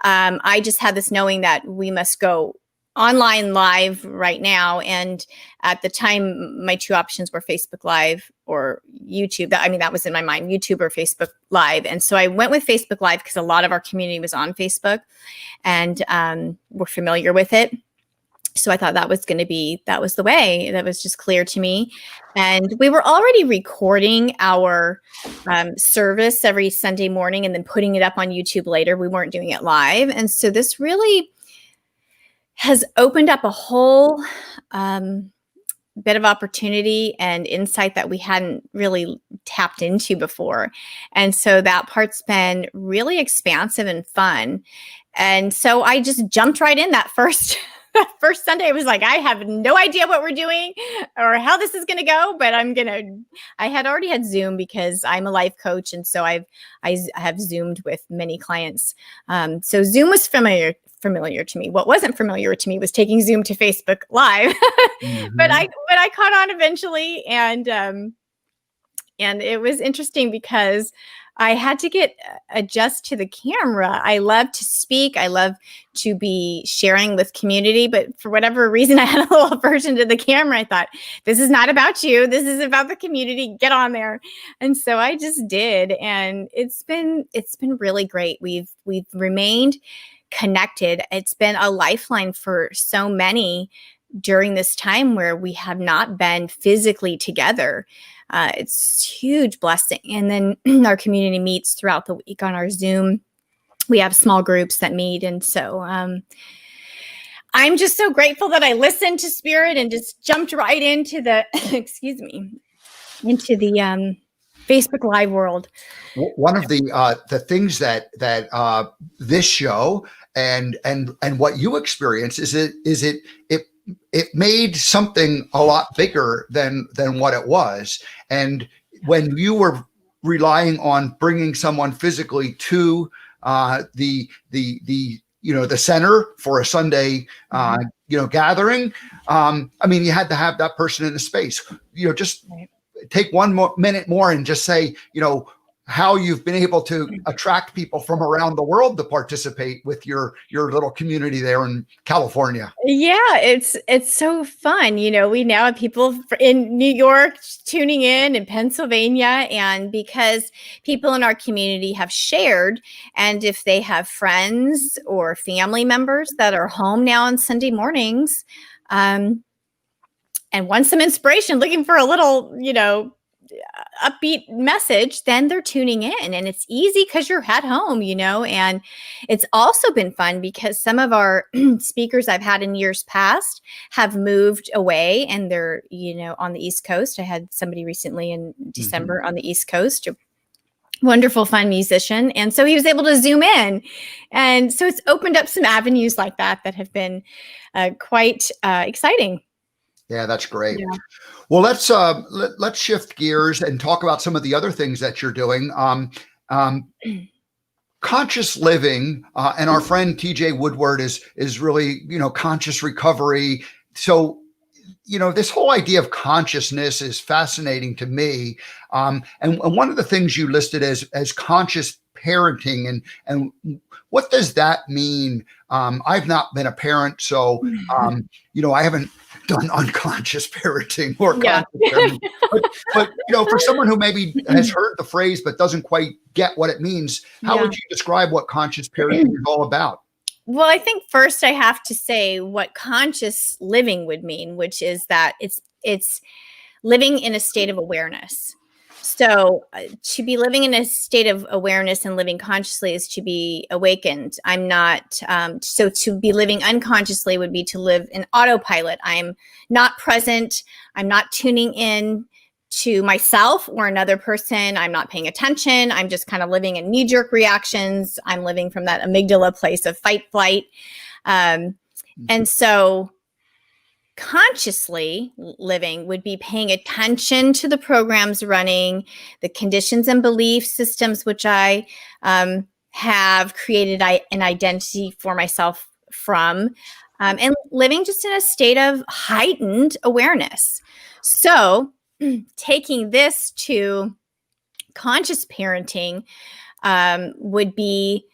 I just had this knowing that we must go online live right now. And at the time, my two options were Facebook Live or YouTube. That was in my mind, YouTube or Facebook Live. And so I went with Facebook Live because a lot of our community was on Facebook and we're familiar with it. So I thought that was the way. That was just clear to me. And we were already recording our service every Sunday morning and then putting it up on YouTube later. We weren't doing it live. And so this really has opened up a whole bit of opportunity and insight that we hadn't really tapped into before. And so that part's been really expansive and fun. And so I just jumped right in that first Sunday. I was like, I have no idea what we're doing or how this is going to go, but I had already had Zoom because I'm a life coach. And so I have Zoomed with many clients. So Zoom was familiar to me. What wasn't familiar to me was taking Zoom to Facebook Live, Mm-hmm. but I caught on eventually. And it was interesting because I had to adjust to the camera. I love to speak. I love to be sharing with community, but for whatever reason, I had a little aversion to the camera. I thought, this is not about you. This is about the community. Get on there. And so I just did. And it's been really great. We've remained connected. It's been a lifeline for so many during this time where we have not been physically together. It's a huge blessing. And then our community meets throughout the week on our Zoom. We have small groups that meet. And so I'm just so grateful that I listened to Spirit and just jumped right into the, into the Facebook Live world. One of the things that this show and what you experience is it made something a lot bigger than what it was. And when you were relying on bringing someone physically to the center for a Sunday gathering, you had to have that person in the space. Just take 1 minute more and just say, how you've been able to attract people from around the world to participate with your little community there in California. Yeah, it's so fun. We now have people in New York tuning in Pennsylvania, and because people in our community have shared, and if they have friends or family members that are home now on Sunday mornings, and want some inspiration, looking for a little, upbeat message, then they're tuning in, and it's easy because you're at home, and it's also been fun because some of our speakers I've had in years past have moved away, and they're, on the East Coast. I had somebody recently in December on the East Coast, a wonderful, fun musician. And so he was able to Zoom in. And so it's opened up some avenues like that have been quite exciting. Yeah, that's great. Yeah. Well, let's shift gears and talk about some of the other things that you're doing. Conscious living, and our friend TJ Woodward is really, conscious recovery. So this whole idea of consciousness is fascinating to me. And one of the things you listed as conscious parenting, and what does that mean? I've not been a parent, so I haven't done unconscious parenting or Yeah. conscious parenting. But for someone who maybe has heard the phrase but doesn't quite get what it means, how would you describe what conscious parenting is all about? Well, I think first I have to say what conscious living would mean, which is that it's living in a state of awareness. So to be living in a state of awareness and living consciously is to be awakened. I'm not, so to be living unconsciously would be to live in autopilot. I'm not present. I'm not tuning in to myself or another person. I'm not paying attention. I'm just kind of living in knee-jerk reactions. I'm living from that amygdala place of fight, flight. And so consciously living would be paying attention to the programs running, the conditions and belief systems, which I have created an identity for myself from, and living just in a state of heightened awareness. So taking this to conscious parenting would be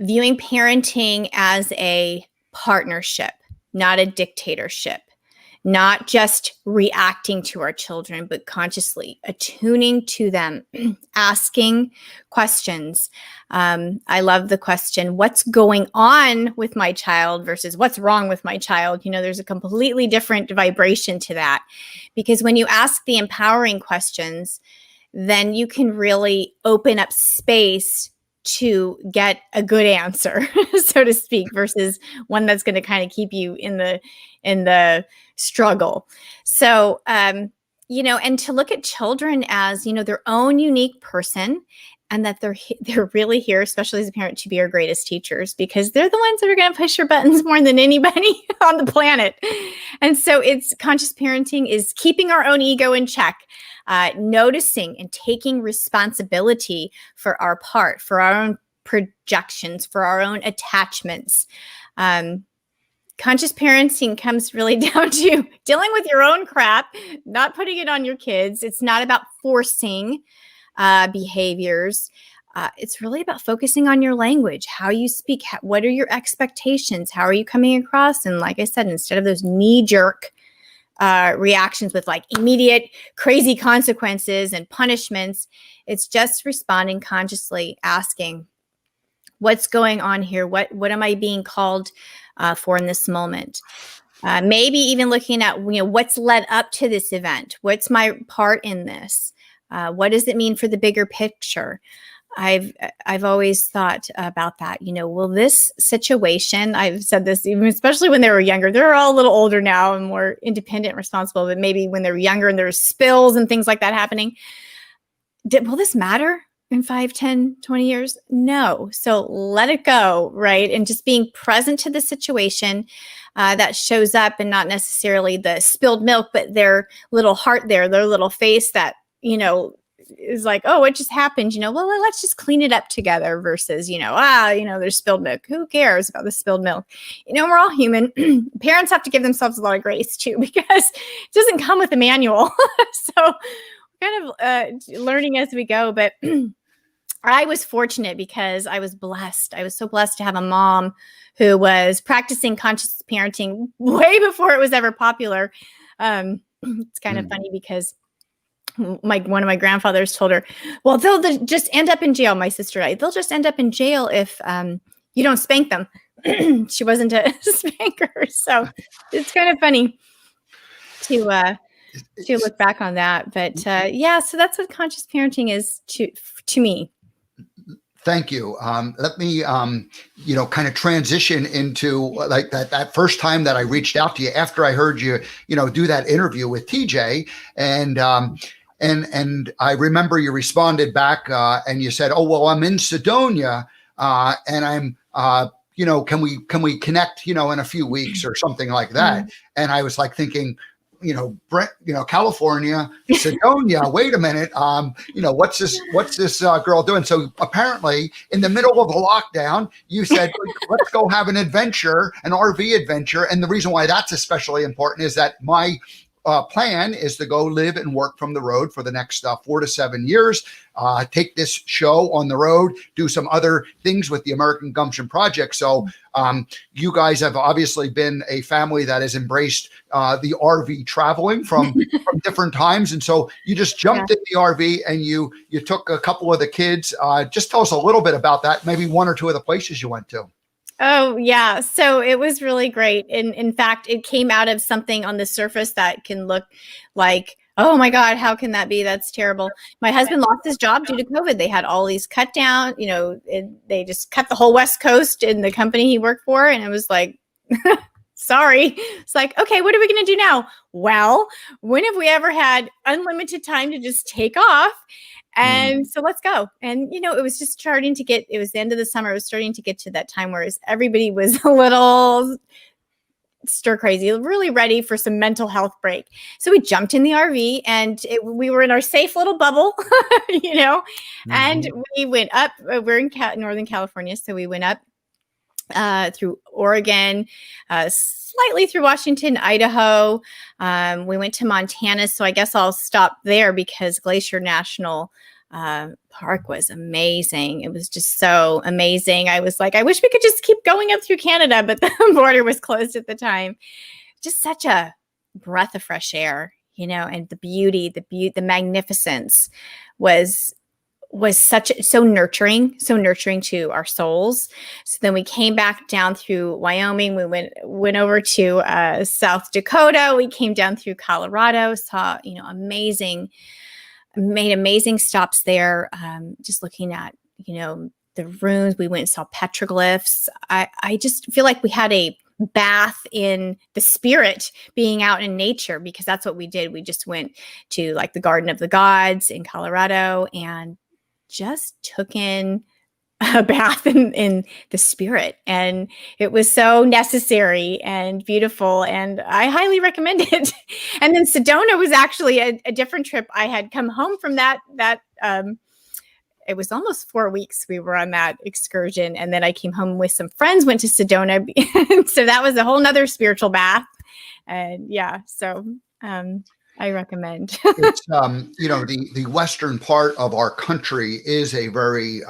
viewing parenting as a partnership, not a dictatorship, not just reacting to our children, but consciously attuning to them, asking questions. I love the question, what's going on with my child versus what's wrong with my child? There's a completely different vibration to that, because when you ask the empowering questions, then you can really open up space to get a good answer, so to speak, versus one that's going to kind of keep you in the struggle. So, and to look at children as, their own unique person, and that they're really here, especially as a parent, to be our greatest teachers, because they're the ones that are going to push your buttons more than anybody on the planet. And so it's conscious parenting is keeping our own ego in check, noticing and taking responsibility for our part, for our own projections, for our own attachments. Conscious parenting comes really down to dealing with your own crap, not putting it on your kids. It's not about forcing behaviors. It's really about focusing on your language, how you speak, what are your expectations, how are you coming across? And like I said, instead of those knee-jerk reactions with like immediate crazy consequences and punishments, it's just responding consciously, asking, what's going on here? What am I being called for in this moment? Maybe even looking at what's led up to this event. What's my part in this? What does it mean for the bigger picture? I've always thought about that. Will this situation, I've said this even especially when they were younger, they're all a little older now and more independent and responsible, but maybe when they're younger and there's spills and things like that happening, will this matter in 5, 10, 20 years? No. So let it go, right? And just being present to the situation that shows up, and not necessarily the spilled milk, but their little heart there, their little face that, is like, oh, what just happened? Well, let's just clean it up together versus, there's spilled milk. Who cares about the spilled milk? We're all human. Parents have to give themselves a lot of grace too, because it doesn't come with a manual. So kind of learning as we go. But I was fortunate because I was blessed. I was so blessed to have a mom who was practicing conscious parenting way before it was ever popular. It's kind of funny because one of my grandfathers told her, well, they'll just end up in jail. My sister and I, they'll just end up in jail if you don't spank them. She wasn't a spanker. So it's kind of funny to look back on that. But so that's what conscious parenting is to me. Thank you. Let me, kind of transition into like that first time that I reached out to you after I heard you, do that interview with TJ, and I remember you responded back and you said, "Oh, well, I'm in Sedona, and I'm, can we connect, in a few weeks or something like that?" And I was like thinking, California, Sedona. Wait a minute. What's this girl doing? So apparently in the middle of a lockdown, you said, let's go have an adventure, an RV adventure. And the reason why that's especially important is that my plan is to go live and work from the road for the next 4 to 7 years, take this show on the road, do some other things with the American Gumption Project. So you guys have obviously been a family that has embraced the RV traveling from different times. And so you just jumped in the RV and you took a couple of the kids. Just tell us a little bit about that, maybe one or two of the places you went to. Oh, yeah. So it was really great. And in fact, it came out of something on the surface that can look like, oh my God, how can that be? That's terrible. My husband lost his job due to COVID. They had all these cut down, they just cut the whole West Coast in the company he worked for. And it was like, sorry. It's like, okay, what are we going to do now? Well, when have we ever had unlimited time to just take off? And so let's go. And, it was just it was the end of the summer. It was starting to get to that time where everybody was a little stir crazy, really ready for some mental health break. So we jumped in the RV and we were in our safe little bubble, and we went up. We're in Northern California. So we went up through Oregon, slightly through Washington, Idaho. We went to Montana. So I guess I'll stop there because Glacier National Park was amazing. It was just so amazing. I was like, I wish we could just keep going up through Canada, but the border was closed at the time. Just such a breath of fresh air, and the beauty, the magnificence was so nurturing to our souls. So then we came back down through Wyoming. We went over to South Dakota. We came down through Colorado, saw, made amazing stops there. Just looking at, the ruins. We went and saw petroglyphs. I just feel like we had a bath in the spirit, being out in nature, because that's what we did. We just went to like the Garden of the Gods in Colorado and just took in a bath in the spirit. And it was so necessary and beautiful. And I highly recommend it. And then Sedona was actually a different trip. I had come home from that it was almost 4 weeks we were on that excursion. And then I came home with some friends, went to Sedona. So that was a whole nother spiritual bath. And so I recommend. It's the western part of our country is a very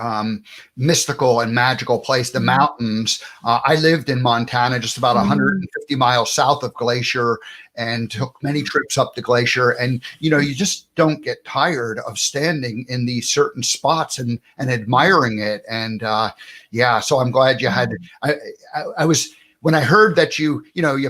mystical and magical place. The mountains. I lived in Montana, just about 150 miles south of Glacier, and took many trips up to Glacier. And you just don't get tired of standing in these certain spots and admiring it. And so I'm glad you had. I was. When I heard that you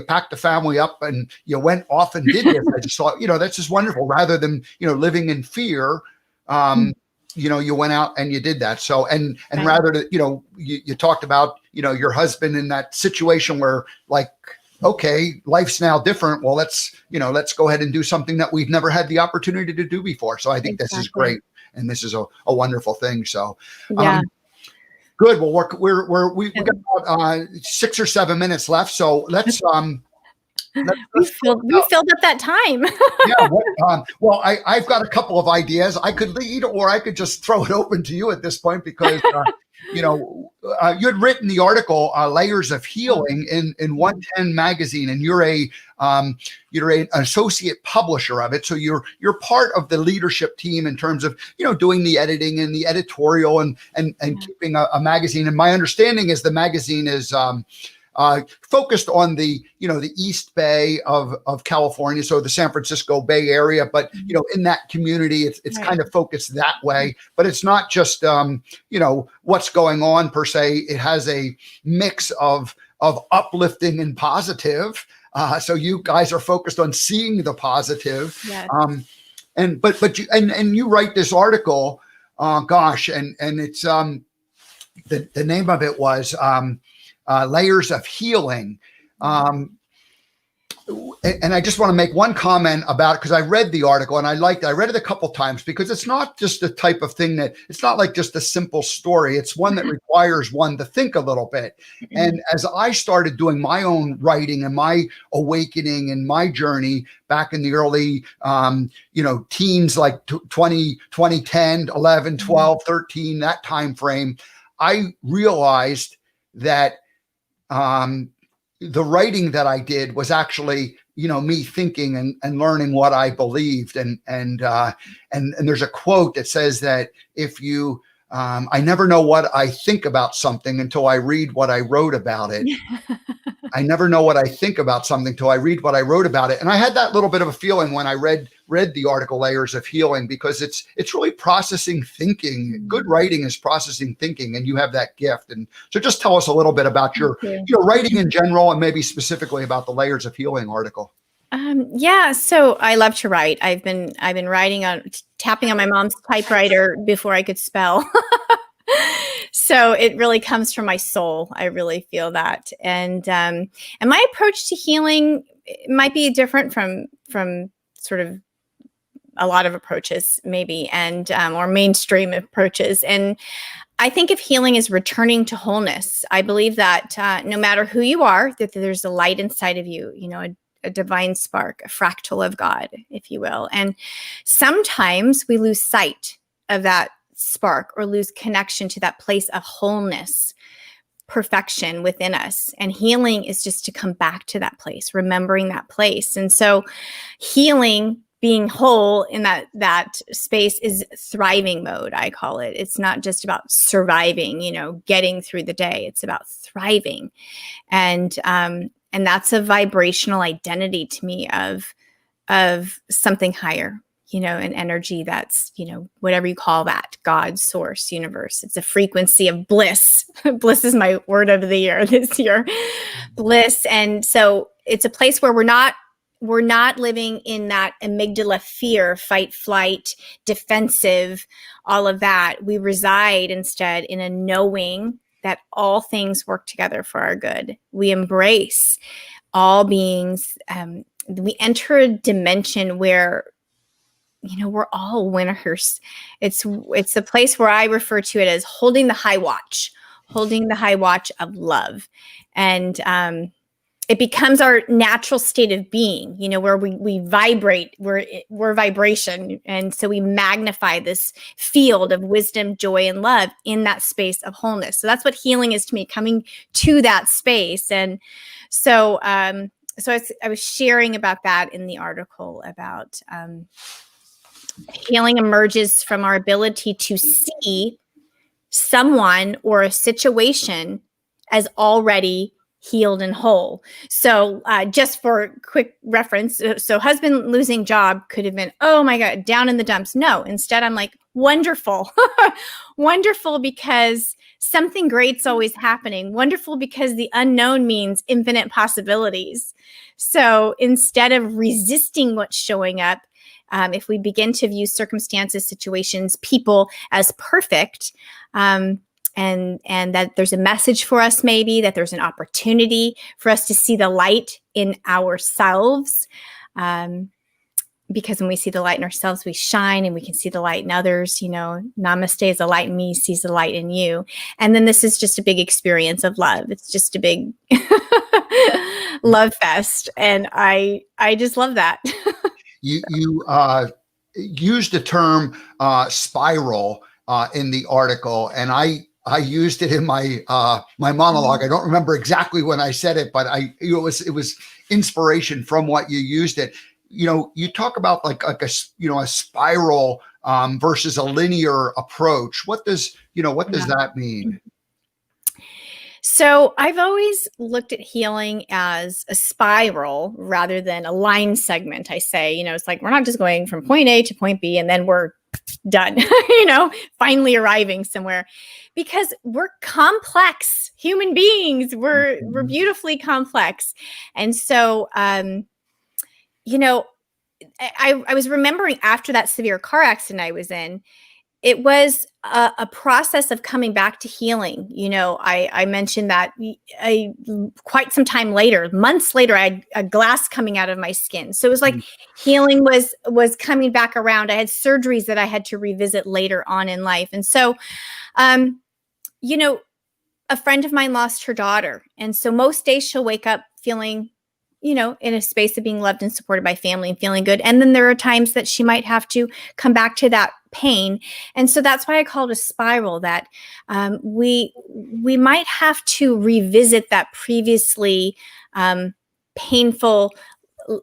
packed the family up and you went off and did this, I just thought, that's just wonderful. Rather than, living in fear, you went out and you did that. So, and right. Rather than, you talked about, your husband in that situation where like, okay, life's now different. Well, let's go ahead and do something that we've never had the opportunity to do before. So I think This is great. And this is a wonderful thing. So, good. Well, we've got about 6 or 7 minutes left, so let's we filled up that time. Well, I've got a couple of ideas. I could lead, or I could just throw it open to you at this point because you had written the article "Layers of Healing" in 110 magazine, and you're an associate publisher of it. So you're part of the leadership team in terms of doing the editing and the editorial and keeping a magazine. And my understanding is the magazine is focused on the East Bay of California, so the San Francisco Bay Area. But in that community, it's kind of focused that way. But it's not just what's going on per se. It has a mix of uplifting and positive. So you guys are focused on seeing the positive. Yes. But you write this article, and it's the name of it was Layers of Healing. and I just want to make one comment about it because I read the article and I read it a couple times because it's not just the type of thing that it's not like just a simple story. It's one that requires one to think a little bit. And as I started doing my own writing and my awakening and my journey back in the early, teens, like 2010, 11, 12, 13, that time frame, I realized that the writing that I did was actually, me thinking and learning what I believed. And there's a quote that says that if you, I never know what I think about something until I read what I wrote about it. I never know what I think about something till I read what I wrote about it. And I had that little bit of a feeling when I read the article Layers of Healing, because it's really processing thinking. Good writing is processing thinking, and you have that gift. And so just tell us a little bit about your writing in general, and maybe specifically about the Layers of Healing article. So I love to write. I've been writing tapping on my mom's typewriter before I could spell. So it really comes from my soul. I really feel that. And my approach to healing might be different from sort of a lot of approaches, maybe, and or mainstream approaches. And I think of healing as returning to wholeness. I believe that no matter who you are, that there's a light inside of you, a divine spark, a fractal of God, if you will. And sometimes we lose sight of that spark or lose connection to that place of wholeness, perfection within us. And healing is just to come back to that place, remembering that place. And so healing, being whole in that space, is thriving mode, I call it. It's not just about surviving, getting through the day. It's about thriving. And that's a vibrational identity to me of something higher, an energy that's, whatever you call that, God, source, universe. It's a frequency of bliss. Bliss is my word of the year this year, bliss. And so it's a place where we're not living in that amygdala fear, fight, flight, defensive, all of that. We reside instead in a knowing that all things work together for our good. We embrace all beings. We enter a dimension where we're all winners. It's the place where I refer to it as holding the high watch of love. And it becomes our natural state of being, where we vibrate, we're vibration. And so we magnify this field of wisdom, joy, and love in that space of wholeness. So that's what healing is to me, coming to that space. And so, I was sharing about that in the article about, healing emerges from our ability to see someone or a situation as already healed and whole. So just for quick reference, so husband losing job could have been, oh my God, down in the dumps. No, instead I'm like, wonderful. Wonderful, because something great's always happening. Wonderful, because the unknown means infinite possibilities. So instead of resisting what's showing up, if we begin to view circumstances, situations, people as perfect, and that there's a message for us, maybe that there's an opportunity for us to see the light in ourselves, because when we see the light in ourselves, we shine, and we can see the light in others. Namaste is the light in me, sees the light in you. And then this is just a big experience of love. It's just a big love fest, and I just love that. You used the term spiral in the article, and I used it in my my monologue. I don't remember exactly when I said it, but it was inspiration from what you used it. You talk about like a spiral versus a linear approach. What does that mean? So I've always looked at healing as a spiral rather than a line segment. I say, it's like, we're not just going from point A to point B and then we're done, finally arriving somewhere, because we're complex human beings. We're beautifully complex. And so, I was remembering after that severe car accident I was in, it was a process of coming back to healing. I mentioned that quite some time later, months later, I had a glass coming out of my skin. So it was like healing was coming back around. I had surgeries that I had to revisit later on in life. And so, a friend of mine lost her daughter. And so most days she'll wake up feeling, in a space of being loved and supported by family and feeling good. And then there are times that she might have to come back to that pain. And so that's why I call it a spiral, that we might have to revisit that previously painful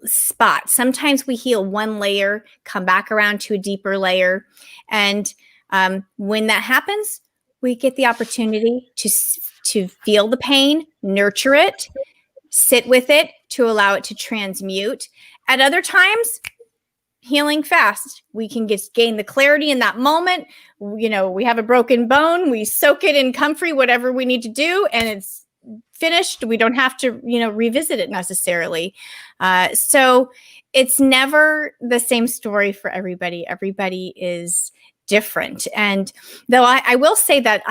spot. Sometimes we heal one layer, come back around to a deeper layer. And when that happens, we get the opportunity to feel the pain, nurture it, sit with it, to allow it to transmute. At other times, healing fast. We can gain the clarity in that moment. We have a broken bone, we soak it in comfrey, whatever we need to do, and it's finished. We don't have to, revisit it necessarily. So it's never the same story for everybody. Everybody is different. And though I will say that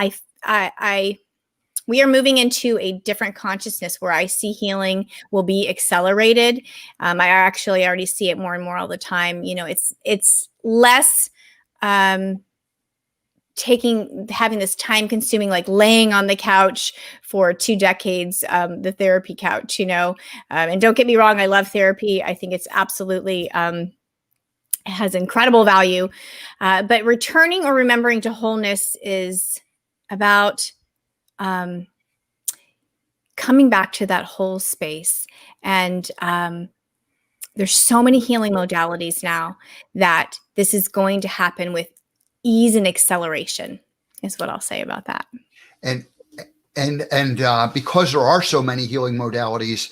we are moving into a different consciousness where I see healing will be accelerated. I actually already see it more and more all the time. It's less having this time consuming, like laying on the couch for 2 decades, the therapy couch, and don't get me wrong, I love therapy. I think it's absolutely, it has incredible value. But returning or remembering to wholeness is about coming back to that whole space. And there's so many healing modalities now that this is going to happen with ease and acceleration, is what I'll say about that. And because there are so many healing modalities,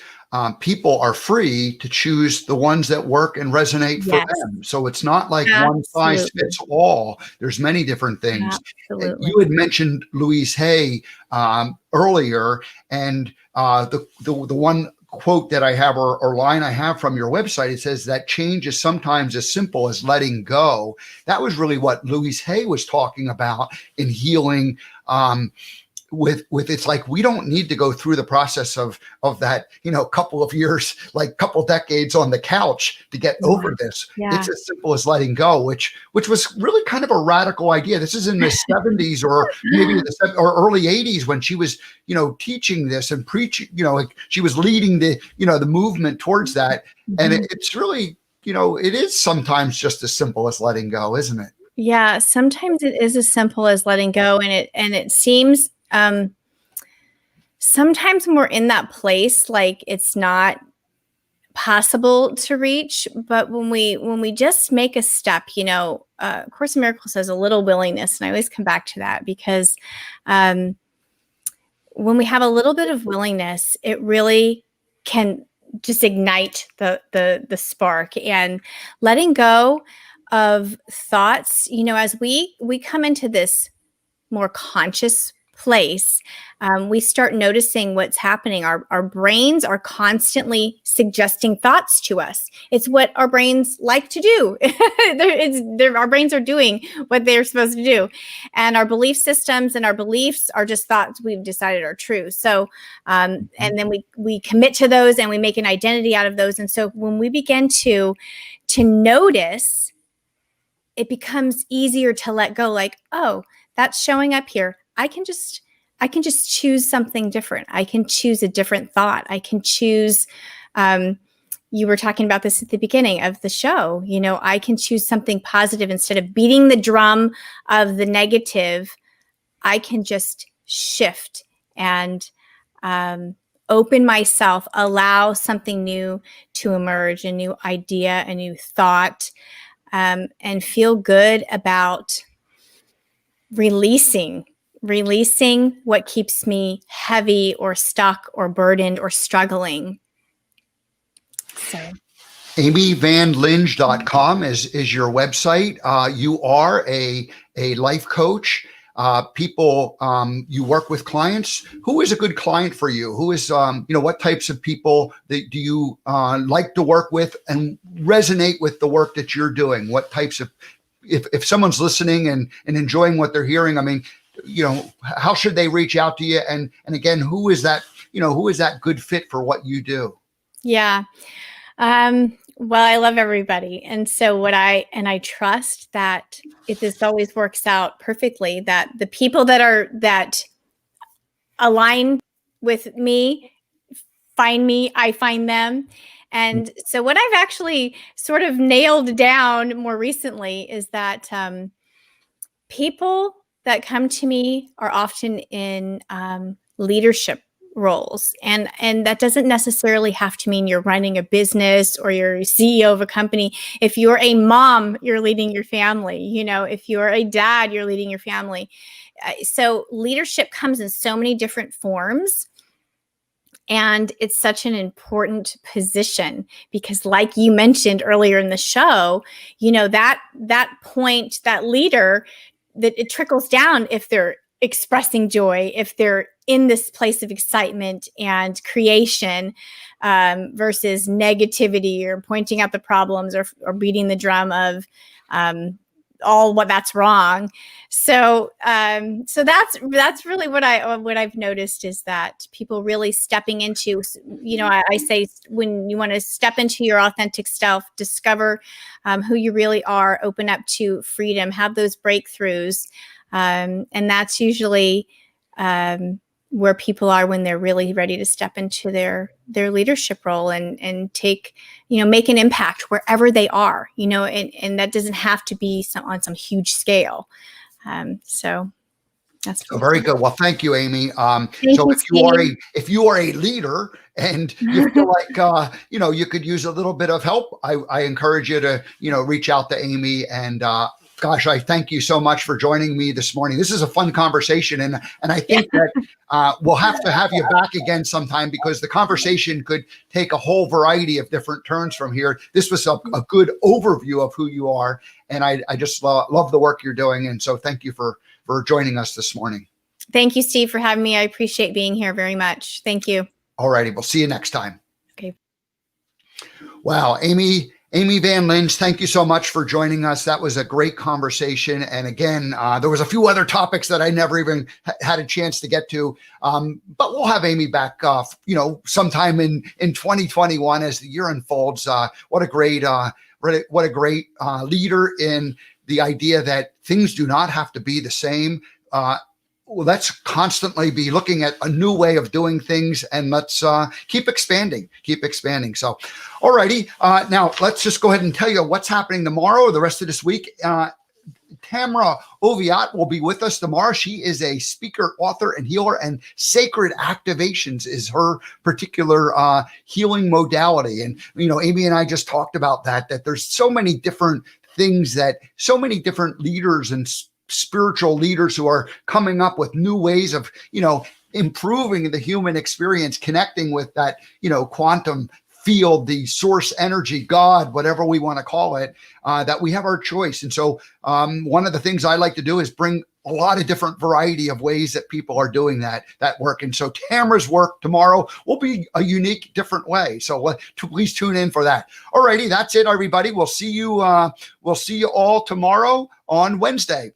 people are free to choose the ones that work and resonate for them. So it's not like one size fits all. There's many different things. Absolutely. You had mentioned Louise Hay earlier, and the one quote that I have or line I have from your website, it says that change is sometimes as simple as letting go. That was really what Louise Hay was talking about in healing. With it's like, we don't need to go through the process of that, couple of years, like couple decades on the couch to get over this. Yeah. It's as simple as letting go, which was really kind of a radical idea. This is in the 70s or maybe or early 80s when she was, teaching this and preaching, like she was leading the movement towards that. And it's really, it is sometimes just as simple as letting go, isn't it? Yeah, sometimes it is as simple as letting go, and it seems sometimes we're in that place like it's not possible to reach. But when we just make a step, Course in Miracles says a little willingness, and I always come back to that because when we have a little bit of willingness, it really can just ignite the spark. And letting go of thoughts, as we come into this more conscious place, we start noticing what's happening. Our brains are constantly suggesting thoughts to us. It's what our brains like to do. Our brains are doing what they're supposed to do. And our belief systems and our beliefs are just thoughts we've decided are true. So, and then we commit to those and we make an identity out of those. And so when we begin to notice, it becomes easier to let go. Like, oh, that's showing up here. I can just choose something different. I can choose a different thought. I can choose, you were talking about this at the beginning of the show, I can choose something positive instead of beating the drum of the negative. I can just shift and open myself, allow something new to emerge, a new idea, a new thought, and feel good about releasing what keeps me heavy or stuck or burdened or struggling. So amyvanlinge.com is your website. You are a life coach. People, you work with clients. Who is a good client for you? Who is, what types of people do you like to work with and resonate with the work that you're doing? What types of if someone's listening and enjoying what they're hearing, I mean, how should they reach out to you? And again, who is that good fit for what you do? Yeah. Well, I love everybody. And so I trust that this always works out perfectly, that the people that align with me find me, I find them. And so what I've actually sort of nailed down more recently is that people that come to me are often in leadership roles, and that doesn't necessarily have to mean you're running a business or you're CEO of a company. If you're a mom, you're leading your family. If you're a dad, you're leading your family. So leadership comes in so many different forms. And it's such an important position because, like you mentioned earlier in the show, that point, that leader, that it trickles down if they're expressing joy, if they're in this place of excitement and creation versus negativity or pointing out the problems or beating the drum of all what that's wrong. So that's really what I've noticed is that people really stepping into, I say when you want to step into your authentic self, discover who you really are, open up to freedom, have those breakthroughs. And that's usually where people are when they're really ready to step into their leadership role and take, make an impact wherever they are, and that doesn't have to be on some huge scale. So that's very good. Well, thank you, Amy. So if you are a leader and you feel like you could use a little bit of help, I encourage you to reach out to Amy. And gosh, I thank you so much for joining me this morning. This is a fun conversation, and I think that we'll have to have you back again sometime because the conversation could take a whole variety of different turns from here. This was a good overview of who you are, and I just love the work you're doing. And so thank you for joining us this morning. Thank you, Steve, for having me. I appreciate being here very much. Thank you. All righty. We'll see you next time. Okay. Wow. Amy Van Linge, thank you so much for joining us. That was a great conversation. And again, there was a few other topics that I never even had a chance to get to. But we'll have Amy back, sometime in 2021 as the year unfolds. What a great leader in the idea that things do not have to be the same. Let's constantly be looking at a new way of doing things, and let's keep expanding. So, all righty. Now let's just go ahead and tell you what's happening tomorrow or the rest of this week. Tamara Oviatt will be with us tomorrow. She is a speaker, author, and healer, and sacred activations is her particular healing modality. And, Amy and I just talked about that there's so many different things that so many different leaders and spiritual leaders who are coming up with new ways of, improving the human experience, connecting with that, quantum field, the source energy, God, whatever we want to call it, that we have our choice. And so one of the things I like to do is bring a lot of different variety of ways that people are doing that work. And so Tamara's work tomorrow will be a unique, different way. So please tune in for that. All righty. That's it, everybody. We'll see you all tomorrow on Wednesday.